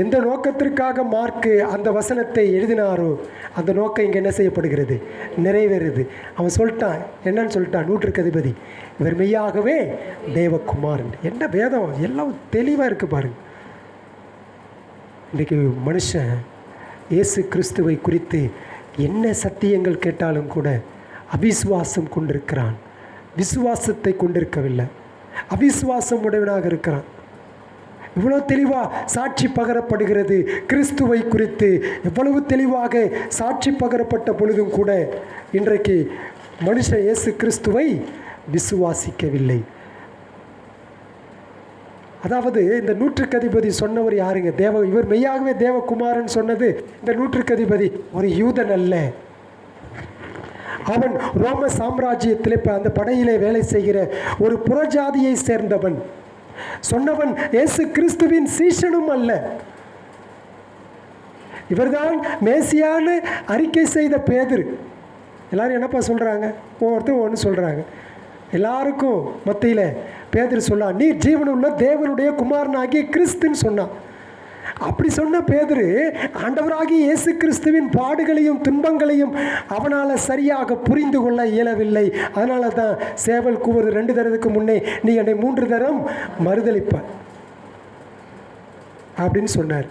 எந்த நோக்கத்திற்காக மார்க்கு அந்த வசனத்தை எழுதினாரோ அந்த நோக்கம் இங்கே என்ன செய்யப்படுகிறது? நிறைவேறுது. அவன் சொல்லிட்டான், என்னன்னு சொல்லிட்டான்? நூற்றுக்கு அதிபதி இவர் மெய்யாகவே தேவகுமாரன். என்ன வேதம் எல்லாம் தெளிவாக இருக்குது பாருங்க. இன்றைக்கு மனுஷன் இயேசு கிறிஸ்துவை குறித்து என்ன சத்தியங்கள் கேட்டாலும் கூட அவிசுவாசம் கொண்டிருக்கிறான், விசுவாசத்தை கொண்டிருக்கவில்லை, அவிசுவாசம் உடையவனாக இருக்கிறான். இவ்வளோ தெளிவாக சாட்சி பகரப்படுகிறது கிறிஸ்துவை குறித்து. எவ்வளவு தெளிவாக சாட்சி பகரப்பட்ட பொழுதும் கூட இன்றைக்கு மனுஷன் இயேசு கிறிஸ்துவை விசுவாசிக்கவில்லை. அதாவது இந்த நூற்றுக்கு அதிபதி சொன்னவர் யாருங்க? இவர் மெய்யாகவே தேவகுமாரன் சொன்னது இந்த நூற்றுக்கு அதிபதி ஒரு யூதன் அல்ல. அவன் ரோம சாம்ராஜ்யத்திலே அந்த படையிலே வேலை செய்கிற ஒரு புறஜாதியை சேர்ந்தவன். சொன்னவன் இயேசு கிறிஸ்துவின் சீஷனும் அல்ல. இவர்தான் மேசியான்னு அறிக்கை செய்த பேதுரு. எல்லாரும் என்னப்பா சொல்கிறாங்க? ஒவ்வொருத்தரும் ஒன்று சொல்கிறாங்க. எல்லாருக்கும் மத்தியில் பேதுரு சொன்னான், நீ ஜீவனுள்ள தேவனுடைய குமாரனாகிய கிறிஸ்துன்னு சொன்னான். அப்படி சொன்ன பேதுரு ஆண்டவராகிய இயேசு கிறிஸ்துவின் பாடுகளையும் துன்பங்களையும் அவனால் சரியாக புரிந்து கொள்ள இயலவில்லை. அதனால தான் சேவல் கூவது 2 தரத்துக்கு முன்னே நீ என்னை 3 தரம் மறுதளிப்ப அப்படின்னு சொன்னார்.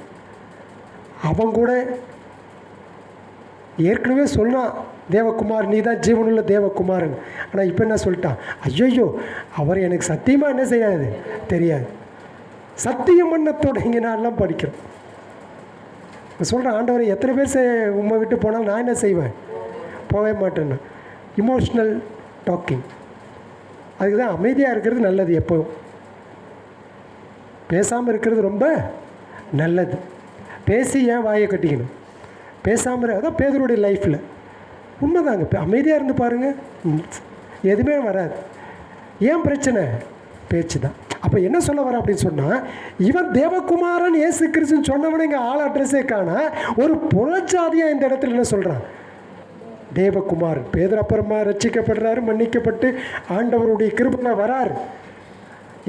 அவன் கூட ஏற்கனவே சொன்னான், தேவகுமார் நீ தான் ஜீவனுள்ள தேவகுமாரன். ஆனால் இப்போ என்ன சொல்லிட்டான்? ஐயோ, அவர் எனக்கு சத்தியமாக என்ன செய்யாது தெரியாது. சத்தியம் பண்ண தொடங்கினாலாம் படிக்கிறோம். சொல்கிறேன், ஆண்டவரை எத்தனை பேர் உம்மை விட்டு போனால் நான் என்ன செய்வேன்? போகவே மாட்டேன்னு. Emotional talking. அதுக்கு தான் அமைதியாக இருக்கிறது நல்லது. எப்போவும் பேசாமல் இருக்கிறது ரொம்ப நல்லது. பேசி ஏன் வாயை கட்டிக்கணும்? பேசாமல் அதான் பேதருடைய லைஃப்பில் உண்மைதாங்க. அமைதியாக இருந்து பாருங்கள், எதுவுமே வராது. ஏன் பிரச்சனை? பேச்சு தான். அப்போ என்ன சொல்ல வர அப்படின்னு சொன்னால், இவன் தேவகுமாரன் இயேசு கிறிஸ்துன்னு சொன்னவனை இங்கே ஆள் அட்ரஸே காண ஒரு புறஜாதியாக இந்த இடத்துல என்ன சொல்கிறான்? தேவகுமாரன். பேதர் அப்புறமா ரட்சிக்கப்படுறாரு, மன்னிக்கப்பட்டு ஆண்டவருடைய கிருபையில் வராரு.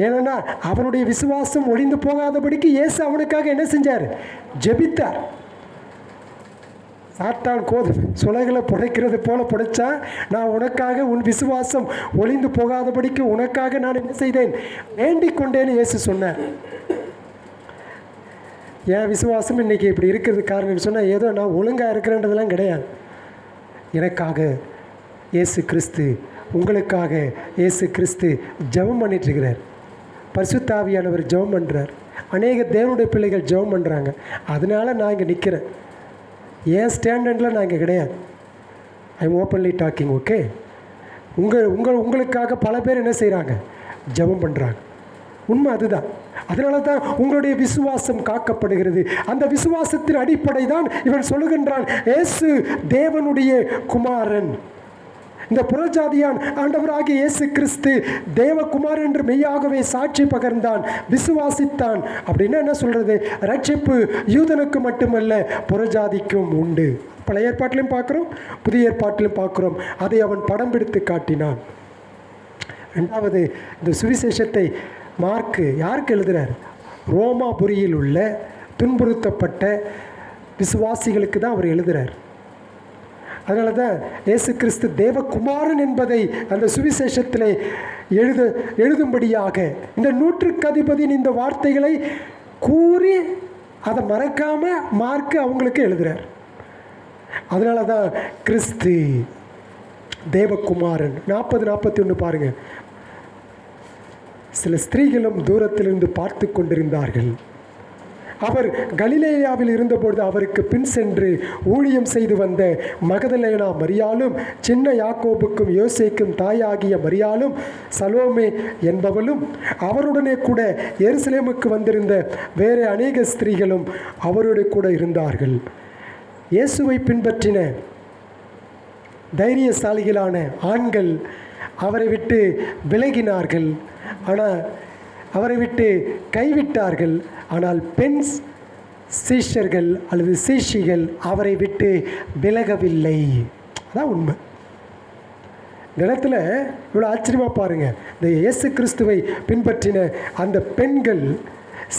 ஏன்னா அவனுடைய விசுவாசம் ஒளிந்து போகாதபடிக்கு இயேசு அவனுக்காக என்ன செஞ்சார்? ஜெபித்தார். சாத்தான் கோதுமை சுளைகளை புடைக்கிறது போல புடைச்சா, நான் உனக்காக உன் விசுவாசம் ஒளிந்து போகாதபடிக்கு உனக்காக நான் என்ன செய்தேன்? வேண்டிக் கொண்டேன்னு இயேசு சொன்னார். என் விசுவாசம் இன்றைக்கி இப்படி இருக்கிறது காரணம் சொன்னால் ஏதோ நான் ஒழுங்காக இருக்கிறேன்றதெல்லாம் கிடையாது. எனக்காக இயேசு கிறிஸ்து, உங்களுக்காக இயேசு கிறிஸ்து ஜெபம் பண்ணிட்டுருக்கிறார். பரிசுத்த ஆவியானவர் ஜெபம் பண்ணுறார். அநேக தேவனுடைய பிள்ளைகள் ஜெபம் பண்ணுறாங்க. அதனால நான் இங்கே நிற்கிறேன். ஏன் ஸ்டாண்டர்டில் நான் இங்கே கிடையாது. I am openly talking. Okay, உங்களுக்காக பல பேர் என்ன செய்கிறாங்க? ஜெபம் பண்ணுறாங்க. உண்மை அதுதான். அதனால தான் உங்களுடைய விசுவாசம் காக்கப்படுகிறது. அந்த விசுவாசத்தின் அடிப்படை தான் இவன் சொல்லுகின்றான், இயேசு தேவனுடைய குமாரன். இந்த புறஜாதியான் ஆண்டவராகிய இயேசு கிறிஸ்து தேவகுமார் என்று மெய்யாகவே சாட்சி பகர்ந்தான், விசுவாசித்தான். அப்படின்னா என்ன சொல்கிறது? ரட்சிப்பு யூதனுக்கு மட்டுமல்ல, புறஜாதிக்கும் உண்டு. பழைய ஏற்பாட்டிலையும் பார்க்குறோம், புதிய ஏற்பாட்டிலும் பார்க்குறோம். அதை அவன் படம் பிடித்து காட்டினான். ரெண்டாவது, இந்த சுவிசேஷத்தை மார்க்கு யாருக்கு எழுதுகிறார்? ரோமாபுரியில் உள்ள துன்புறுத்தப்பட்ட விசுவாசிகளுக்கு தான் அவர் எழுதுகிறார். அதனால தான் இயேசு கிறிஸ்து தேவகுமாரன் என்பதை அந்த சுவிசேஷத்திலே எழுதும்படியாக இந்த 100க்கு அதிபதியின் இந்த வார்த்தைகளை கூறி அதை மறக்காமல் மார்க்கு அவங்களுக்கு எழுதுகிறார். அதனால தான் கிறிஸ்து தேவகுமாரன். 40-41 பாருங்கள். சில ஸ்திரீகளும் தூரத்திலிருந்து பார்த்து கொண்டிருந்தார்கள். அவர் கலிலேயாவில் இருந்தபொழுது அவருக்கு பின் சென்று ஊழியம் செய்து வந்த மகதலேனா மரியாளும், சின்ன யாக்கோபுக்கும் யோசேக்கும் தாயாகிய மரியாளும், சலோமே என்பவளும், அவருடனே கூட எருசலேமுக்கு வந்திருந்த வேறு அநேக ஸ்திரீகளும் அவருடைய கூட இருந்தார்கள். இயேசுவை பின்பற்றின தைரியசாலிகளான ஆண்கள் அவரை விட்டு விலகினார்கள், ஆனால் அவரை விட்டு கைவிட்டார்கள். ஆனால் பெண் சீஷர்கள் அல்லது சீஷிகள் அவரை விட்டு விலகவில்லை. அதான் உண்மை. இந்த இடத்துல இவ்வளோ ஆச்சரியமாக பாருங்கள். இந்த இயேசு கிறிஸ்துவை பின்பற்றின அந்த பெண்கள்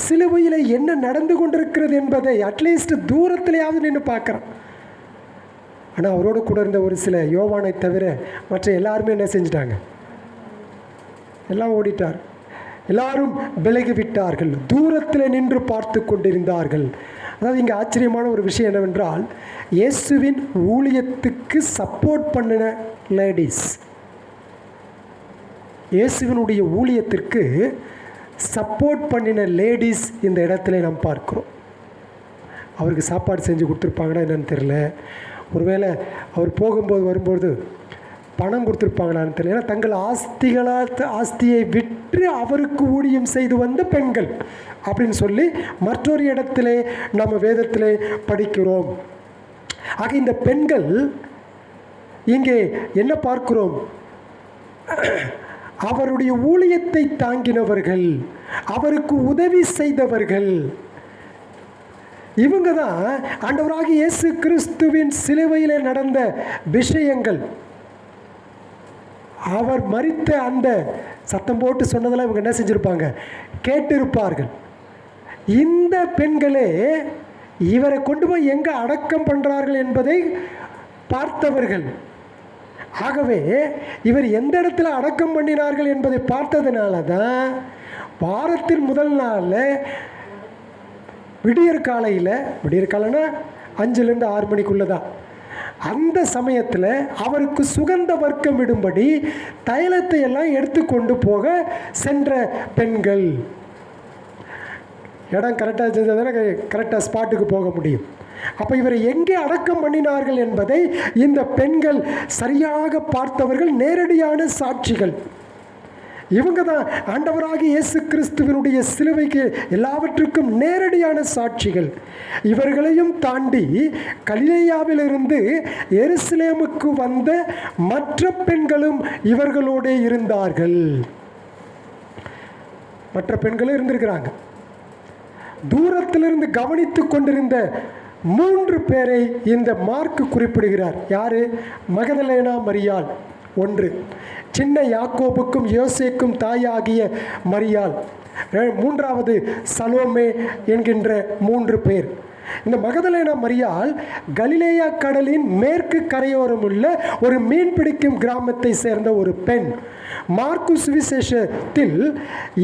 சிலுவையில் என்ன நடந்து கொண்டிருக்கிறது என்பதை அட்லீஸ்ட் தூரத்திலேயாவது நின்று பார்க்குறான். ஆனால் அவரோடு கூட இருந்த ஒரு சில யோவானை தவிர மற்ற எல்லாருமே என்ன செஞ்சிட்டாங்க? எல்லாம் ஓடிட்டார். எல்லாரும் விலகிவிட்டார்கள், தூரத்தில் நின்று பார்த்து கொண்டிருந்தார்கள். அதாவது இங்கே ஆச்சரியமான ஒரு விஷயம் என்னவென்றால், இயேசுவின் ஊழியத்துக்கு சப்போர்ட் பண்ணின லேடிஸ், இயேசுவினுடைய ஊழியத்திற்கு சப்போர்ட் பண்ணின லேடிஸ் இந்த இடத்துல நாம் பார்க்குறோம். அவருக்கு சாப்பாடு செஞ்சு கொடுத்துருப்பாங்கன்னா என்னன்னு தெரியல. ஒருவேளை அவர் போகும்போது வரும்போது பணம் கொடுத்துருப்பாங்களான்னு தெரியல. ஏன்னா தங்கள் ஆஸ்தியை விற்று அவருக்கு ஊழியம் செய்து வந்த பெண்கள் அப்படின்னு சொல்லி மற்றொரு இடத்திலே நம்ம வேதத்திலே படிக்கிறோம். ஆக இந்த பெண்கள் இங்கே என்ன பார்க்கிறோம்? அவருடைய ஊழியத்தை தாங்கினவர்கள், அவருக்கு உதவி செய்தவர்கள். இவங்க தான் ஆண்டவராகிய இயேசு கிறிஸ்துவின் சிலுவையில் நடந்த விஷயங்கள், அவர் மரித்த அந்த சத்தம் போட்டு சொன்னதெல்லாம் இவங்க என்ன செஞ்சுருப்பாங்க? கேட்டிருப்பார்கள். இந்த பெண்களே இவரை கொண்டு போய் எங்கே அடக்கம் பண்ணுறார்கள் என்பதை பார்த்தவர்கள். ஆகவே இவர் எந்த இடத்துல அடக்கம் பண்ணினார்கள் என்பதை பார்த்ததுனால தான் வாரத்தின் முதல் நாளில் விடியற் காலைன்னா 5லேருந்து 6 மணிக்குள்ளே தான், அந்த சமயத்தில் அவருக்கு சுகந்த வர்க்கம் விடும்படி தைலத்தை எல்லாம் எடுத்துக்கொண்டு போக சென்ற பெண்கள். இடம் கரெக்டாக செஞ்சால் தானே கரெக்டாக ஸ்பாட்டுக்கு போக முடியும். அப்போ இவரை எங்கே அடக்கம் பண்ணினார்கள் என்பதை இந்த பெண்கள் சரியாக பார்த்தவர்கள், நேரடியான சாட்சிகள். இவங்க தான் ஆண்டவராகிய இயேசு கிறிஸ்துவினுடைய சிலுவைக்கு எல்லாவற்றுக்கும் நேரடியான சாட்சிகள். இவர்களையும் தாண்டி கலிலேயாவிலிருந்து எருசலேமுக்கு வந்த மற்ற பெண்களும் இவர்களோடு இருந்தார்கள். மற்ற பெண்களும் இருந்திருக்கிறாங்க. தூரத்திலிருந்து கவனித்து கொண்டிருந்த 3 பேரை இந்த மார்க்கு குறிப்பிடுகிறார். யாரு? மகதலேனா மரியாள் 1, சின்ன யாக்கோபுக்கும் யோசேக்கும் தாயாகிய மரியாள் 3வது சலோமே என்கின்ற 3 பேர். இந்த மகதலேனா மரியாள் கலிலேயா கடலின் மேற்கு கரையோரம் உள்ள ஒரு மீன் பிடிக்கும் கிராமத்தை சேர்ந்த ஒரு பெண். மார்க்கு சுவிசேஷத்தில்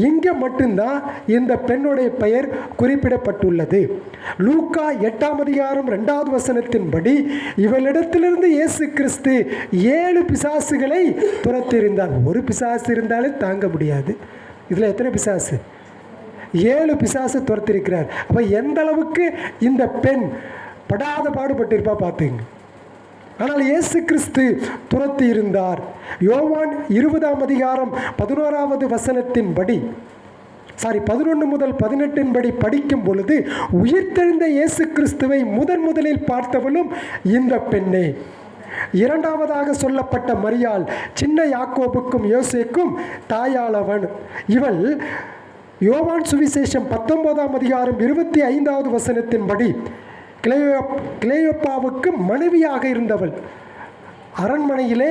இங்கே மட்டும்தான் இந்த பெண்ணுடைய பெயர் குறிப்பிடப்பட்டுள்ளது. லூக்கா 8ஆம் அதிகாரம் 2வது வசனத்தின்படி இவளிடத்திலிருந்து இயேசு கிறிஸ்து 7 பிசாசுகளை துரத்தியிருந்தார். ஒரு பிசாசு இருந்தாலே தாங்க முடியாது, இதில் எத்தனை பிசாசு? 7 பிசாசு துரத்திருக்கிறார். அப்போ எந்த அளவுக்கு இந்த பெண் படாத பாடுபட்டிருப்பா பார்த்துங்க. ஆனால் இயேசு கிறிஸ்து துரத்தி இருந்தார். யோவான் 20ஆம் அதிகாரம் 11வது வசனத்தின்படி 11 முதல் 18 படி படிக்கும் பொழுது உயிர்த்தெழுந்த இயேசு கிறிஸ்துவை முதலில் பார்த்தவளும் இந்த பெண்ணே. 2வதாக சொல்லப்பட்ட மரியாள் சின்ன யாக்கோபுக்கும் யோசேக்கும் தாயாளவன். இவள் யோவான் சுவிசேஷம் 19ஆம் அதிகாரம் 25வது வசனத்தின்படி கிளேயோப்பாவுக்கு மனைவியாக இருந்தவள். அரண்மனையிலே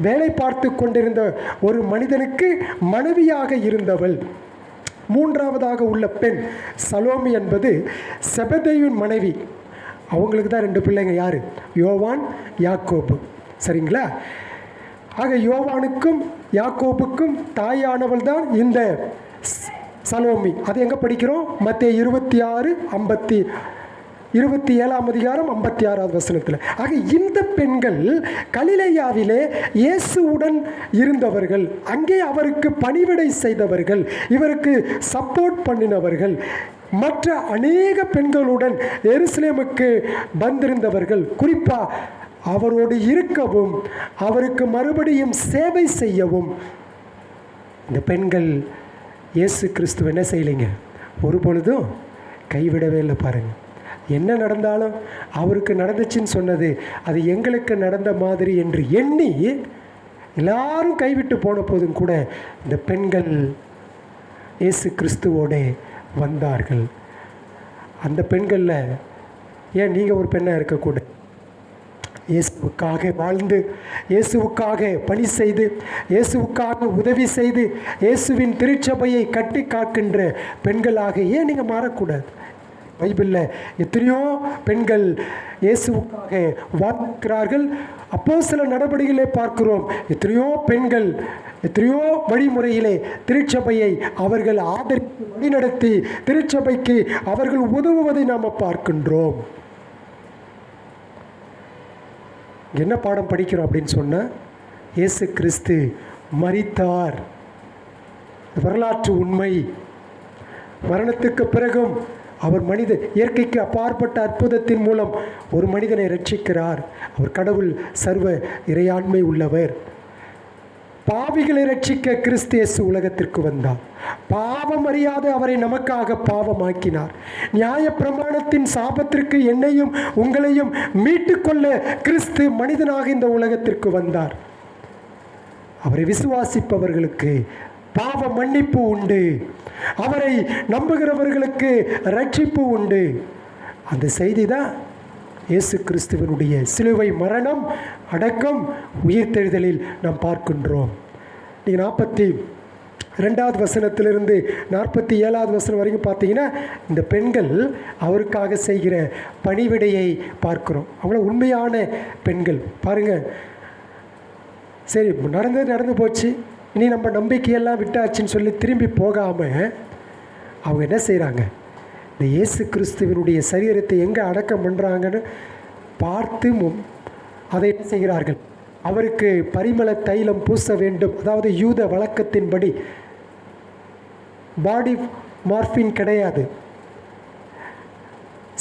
வேலை பார்த்து கொண்டிருந்த ஒரு மனிதனுக்கு மனைவியாக இருந்தவள். 3வதாக உள்ள பெண் சலோமி என்பது செபதேயுவின் மனைவி. அவங்களுக்கு தான் 2 பிள்ளைங்க. யார்? யோவான், யாக்கோபு. சரிங்களா? ஆக யோவானுக்கும் யாக்கோபுக்கும் தாயானவள் தான் இந்த சலோமி. அது எங்கே படிக்கிறோம்? மத்தேயு 27ஆம் அதிகாரம் 56வது வசனத்தில். ஆக இந்த பெண்கள் கலிலேயாவிலே இயேசுவுடன் இருந்தவர்கள், அங்கே அவருக்கு பணிவிடை செய்தவர்கள், இவருக்கு சப்போர்ட் பண்ணினவர்கள், மற்ற அநேக பெண்களுடன் எருசலேமுக்கு வந்திருந்தவர்கள். குறிப்பாக அவரோடு இருக்கவும் அவருக்கு மறுபடியும் சேவை செய்யவும் இந்த பெண்கள் இயேசு கிறிஸ்துவ என்ன செய்யலைங்க, ஒரு பொழுதும் கைவிடவே இல்லை. பாருங்கள், என்ன நடந்தாலும் அவருக்கு நடந்துச்சுன்னு சொன்னது அது எங்களுக்கு நடந்த மாதிரி என்று எண்ணி எல்லாரும் கைவிட்டு போன போதும் கூட இந்த பெண்கள் இயேசு கிறிஸ்துவோட வந்தார்கள். அந்த பெண்களில் ஏன் நீங்கள் ஒரு பெண்ணாக இருக்கக்கூடாது? இயேசுவுக்காக வாழ்ந்து, இயேசுவுக்காக பணி செய்து, இயேசுவுக்காக உதவி செய்து, இயேசுவின் திருச்சபையை கட்டி காக்கின்ற பெண்களாக ஏன் நீங்கள் மாறக்கூடாது? பைபிளில் எத்தனையோ பெண்கள் இயேசுவுக்காக வாழ்க்கிறார்கள். அப்போஸ்தல நடவடிக்கைகளை பார்க்கிறோம். எத்தனையோ பெண்கள் எத்தனையோ வழிமுறையிலே திருச்சபையை அவர்கள் ஆதரித்து வழிநடத்தி திருச்சபைக்கு அவர்கள் உதவுவதை நாம் பார்க்கின்றோம். என்ன பாடம் படிக்கிறோம் அப்படின்னு சொன்னால், இயேசு கிறிஸ்து மரித்தார், வரலாற்று உண்மை. மரணத்துக்கு பிறகும் அவர் இயற்கைக்கு அப்பாற்பட்ட அற்புதத்தின் மூலம் ஒரு மனிதனை ரட்சிக்கிறார். அவர் கடவுள், சர்வ இறையாண்மை உள்ளவர். பாவிகளை ரட்சிக்க கிறிஸ்து இயேசு உலகத்திற்கு வந்தார். பாவம் அறியாத அவரை நமக்காக பாவமாக்கினார். நியாய பிரமாணத்தின் சாபத்திற்கு என்னையும் உங்களையும் மீட்டுக்கொள்ள கிறிஸ்து மனிதனாக இந்த உலகத்திற்கு வந்தார். அவரை விசுவாசிப்பவர்களுக்கு பாவ மன்னிப்பு உண்டு. அவரை நம்புகிறவர்களுக்கு ரட்சிப்பு உண்டு. அந்த செய்தி தான் இயேசு கிறிஸ்துவனுடைய சிலுவை மரணம், அடக்கம், உயிர்த்தெழுதலில் நாம் பார்க்கின்றோம். நீங்கள் 42வது வசனத்திலிருந்து 47வது வசனம் வரைக்கும் பார்த்தீங்கன்னா இந்த பெண்கள் அவருக்காக செய்கிற பணிவிடையை பார்க்குறோம். அவங்கள உண்மையான பெண்கள். பாருங்கள், சரி நடந்து போச்சு, இனி நம்ம நம்பிக்கையெல்லாம் விட்டாச்சுன்னு சொல்லி திரும்பி போகாமல் அவங்க என்ன செய்கிறாங்க, இந்த இயேசு கிறிஸ்துவனுடைய சரீரத்தை எங்கே அடக்கம் பண்ணுறாங்கன்னு பார்த்து அதை என்ன செய்கிறார்கள், அவருக்கு பரிமள தைலம் பூச வேண்டும். அதாவது யூத வழக்கத்தின்படி பாடி மார்பின் கிடையாது.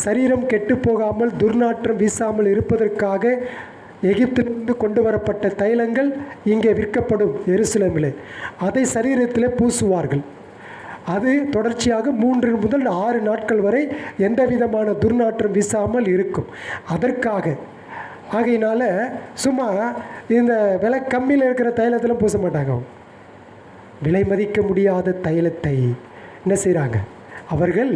சரீரம் கெட்டு போகாமல் துர்நாற்றம் வீசாமல் இருப்பதற்காக எகிப்திலிருந்து கொண்டு வரப்பட்ட தைலங்கள் இங்கே விற்கப்படும் எருசலேமில். அதை சரீரத்தில் பூசுவார்கள். அது தொடர்ச்சியாக 3 முதல் 6 நாட்கள் வரை எந்த விதமான துர்நாற்றம் வீசாமல் இருக்கும். அதற்காக ஆகையினால சும்மா இந்த விலை கம்மியில் இருக்கிற தைலத்தில் பூச மாட்டாங்க. விலை மதிக்க முடியாத தைலத்தை என்ன செய்கிறாங்க, அவர்கள்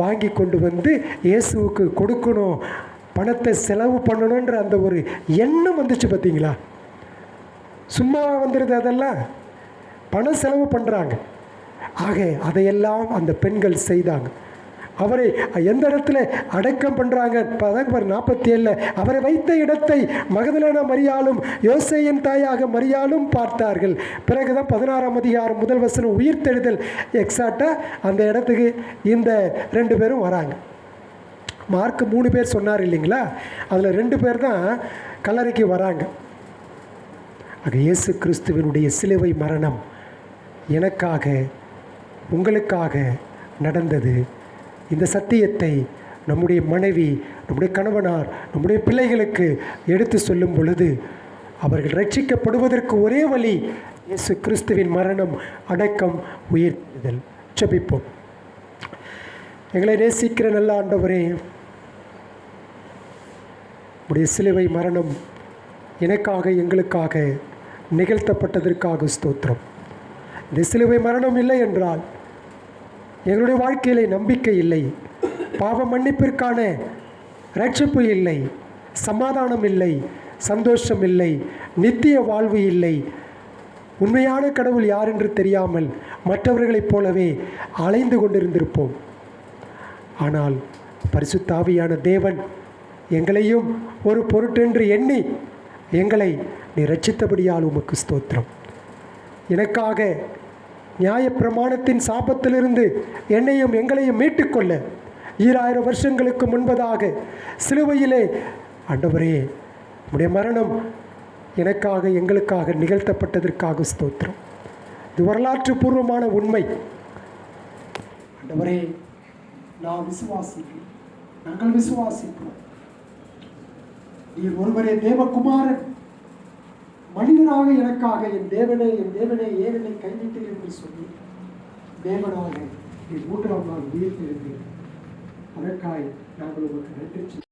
வாங்கி கொண்டு வந்து இயேசுவுக்கு கொடுக்கணும், பணத்தை செலவு பண்ணணுன்ற அந்த ஒரு எண்ணம் வந்துச்சு. பார்த்தீங்களா, சும்மா வந்துடுது, அதெல்லாம் பணம் செலவு பண்ணுறாங்க. ஆக அதையெல்லாம் அந்த பெண்கள் செய்தாங்க. அவரை எந்த இடத்துல அடக்கம் பண்ணுறாங்க பாருங்க, 47 அவரை வைத்த இடத்தை மகதலேனா மரியாளும் யோசேயின் தாயாக மரியாளும் பார்த்தார்கள். பிறகுதான் 16ஆம் அதிகாரம் 1 வசனம் உயிர்த்தெழுதல் எக்ஸாக்டாக அந்த இடத்துக்கு இந்த 2 பேரும் வராங்க. மார்க் 3 பேர் சொன்னார் இல்லைங்களா, அதில் 2 பேர் தான் கல்லறைக்கு வராங்க. ஆக இயேசு கிறிஸ்துவனுடைய சிலுவை மரணம் எனக்காக உங்களுக்காக நடந்தது. இந்த சத்தியத்தை நம்முடைய மனைவி, நம்முடைய கணவனார், நம்முடைய பிள்ளைகளுக்கு எடுத்து சொல்லும் பொழுது அவர்கள் ரட்சிக்கப்படுவதற்கு ஒரே வழி இயேசு கிறிஸ்துவின் மரணம், அடக்கம், உயிர்த்தெழுதல். ஜெபிப்போம். எங்களை நேசிக்கிற நல்ல ஆண்டவரே, உடைய சிலுவை மரணம் எனக்காக எங்களுக்காக நிகழ்த்தப்பட்டதற்காக ஸ்தோத்திரம். இந்த சிலுவை மரணம் இல்லை என்றால் எங்களுடைய வாழ்க்கையிலே நம்பிக்கை இல்லை, பாவ மன்னிப்பிற்கான ரட்சிப்பு இல்லை, சமாதானம் இல்லை, சந்தோஷம் இல்லை, நித்திய வாழ்வு இல்லை. உண்மையான கடவுள் யார் என்று தெரியாமல் மற்றவர்களைப் போலவே அலைந்து கொண்டிருந்திருப்போம். ஆனால் பரிசுத்த ஆவியான தேவன் எங்களையும் ஒரு பொருட்டென்று எண்ணி எங்களை நீ ரட்சித்தபடியால் உமக்கு ஸ்தோத்திரம். எனக்காக நியாயப்பிரமாணத்தின் சாபத்திலிருந்து என்னையும் எங்களையும் மீட்டுக்கொள்ள 2000 வருஷங்களுக்கு முன்பதாக சிலுவையிலே ஆண்டவரே உம்முடைய மரணம் எனக்காக எங்களுக்காக நிகழ்த்தப்பட்டதற்காக ஸ்தோத்திரம். இது வரலாற்று பூர்வமான உண்மை. ஆண்டவரே நான் விசுவாசிக்கிறேன், நாங்கள் விசுவாசிக்கிறோம். நீர் ஒருவரே தேவகுமாரன், மனிதனாக எனக்காக என் தேவனே ஏன் என்னை கைவிட்டீர் என்று சொல்லி தேவனாக நீ 3ஆம் நாள் உயிர்த்தெழுந்தீர். அதற்காக நாங்கள் உங்களுக்கு நன்றி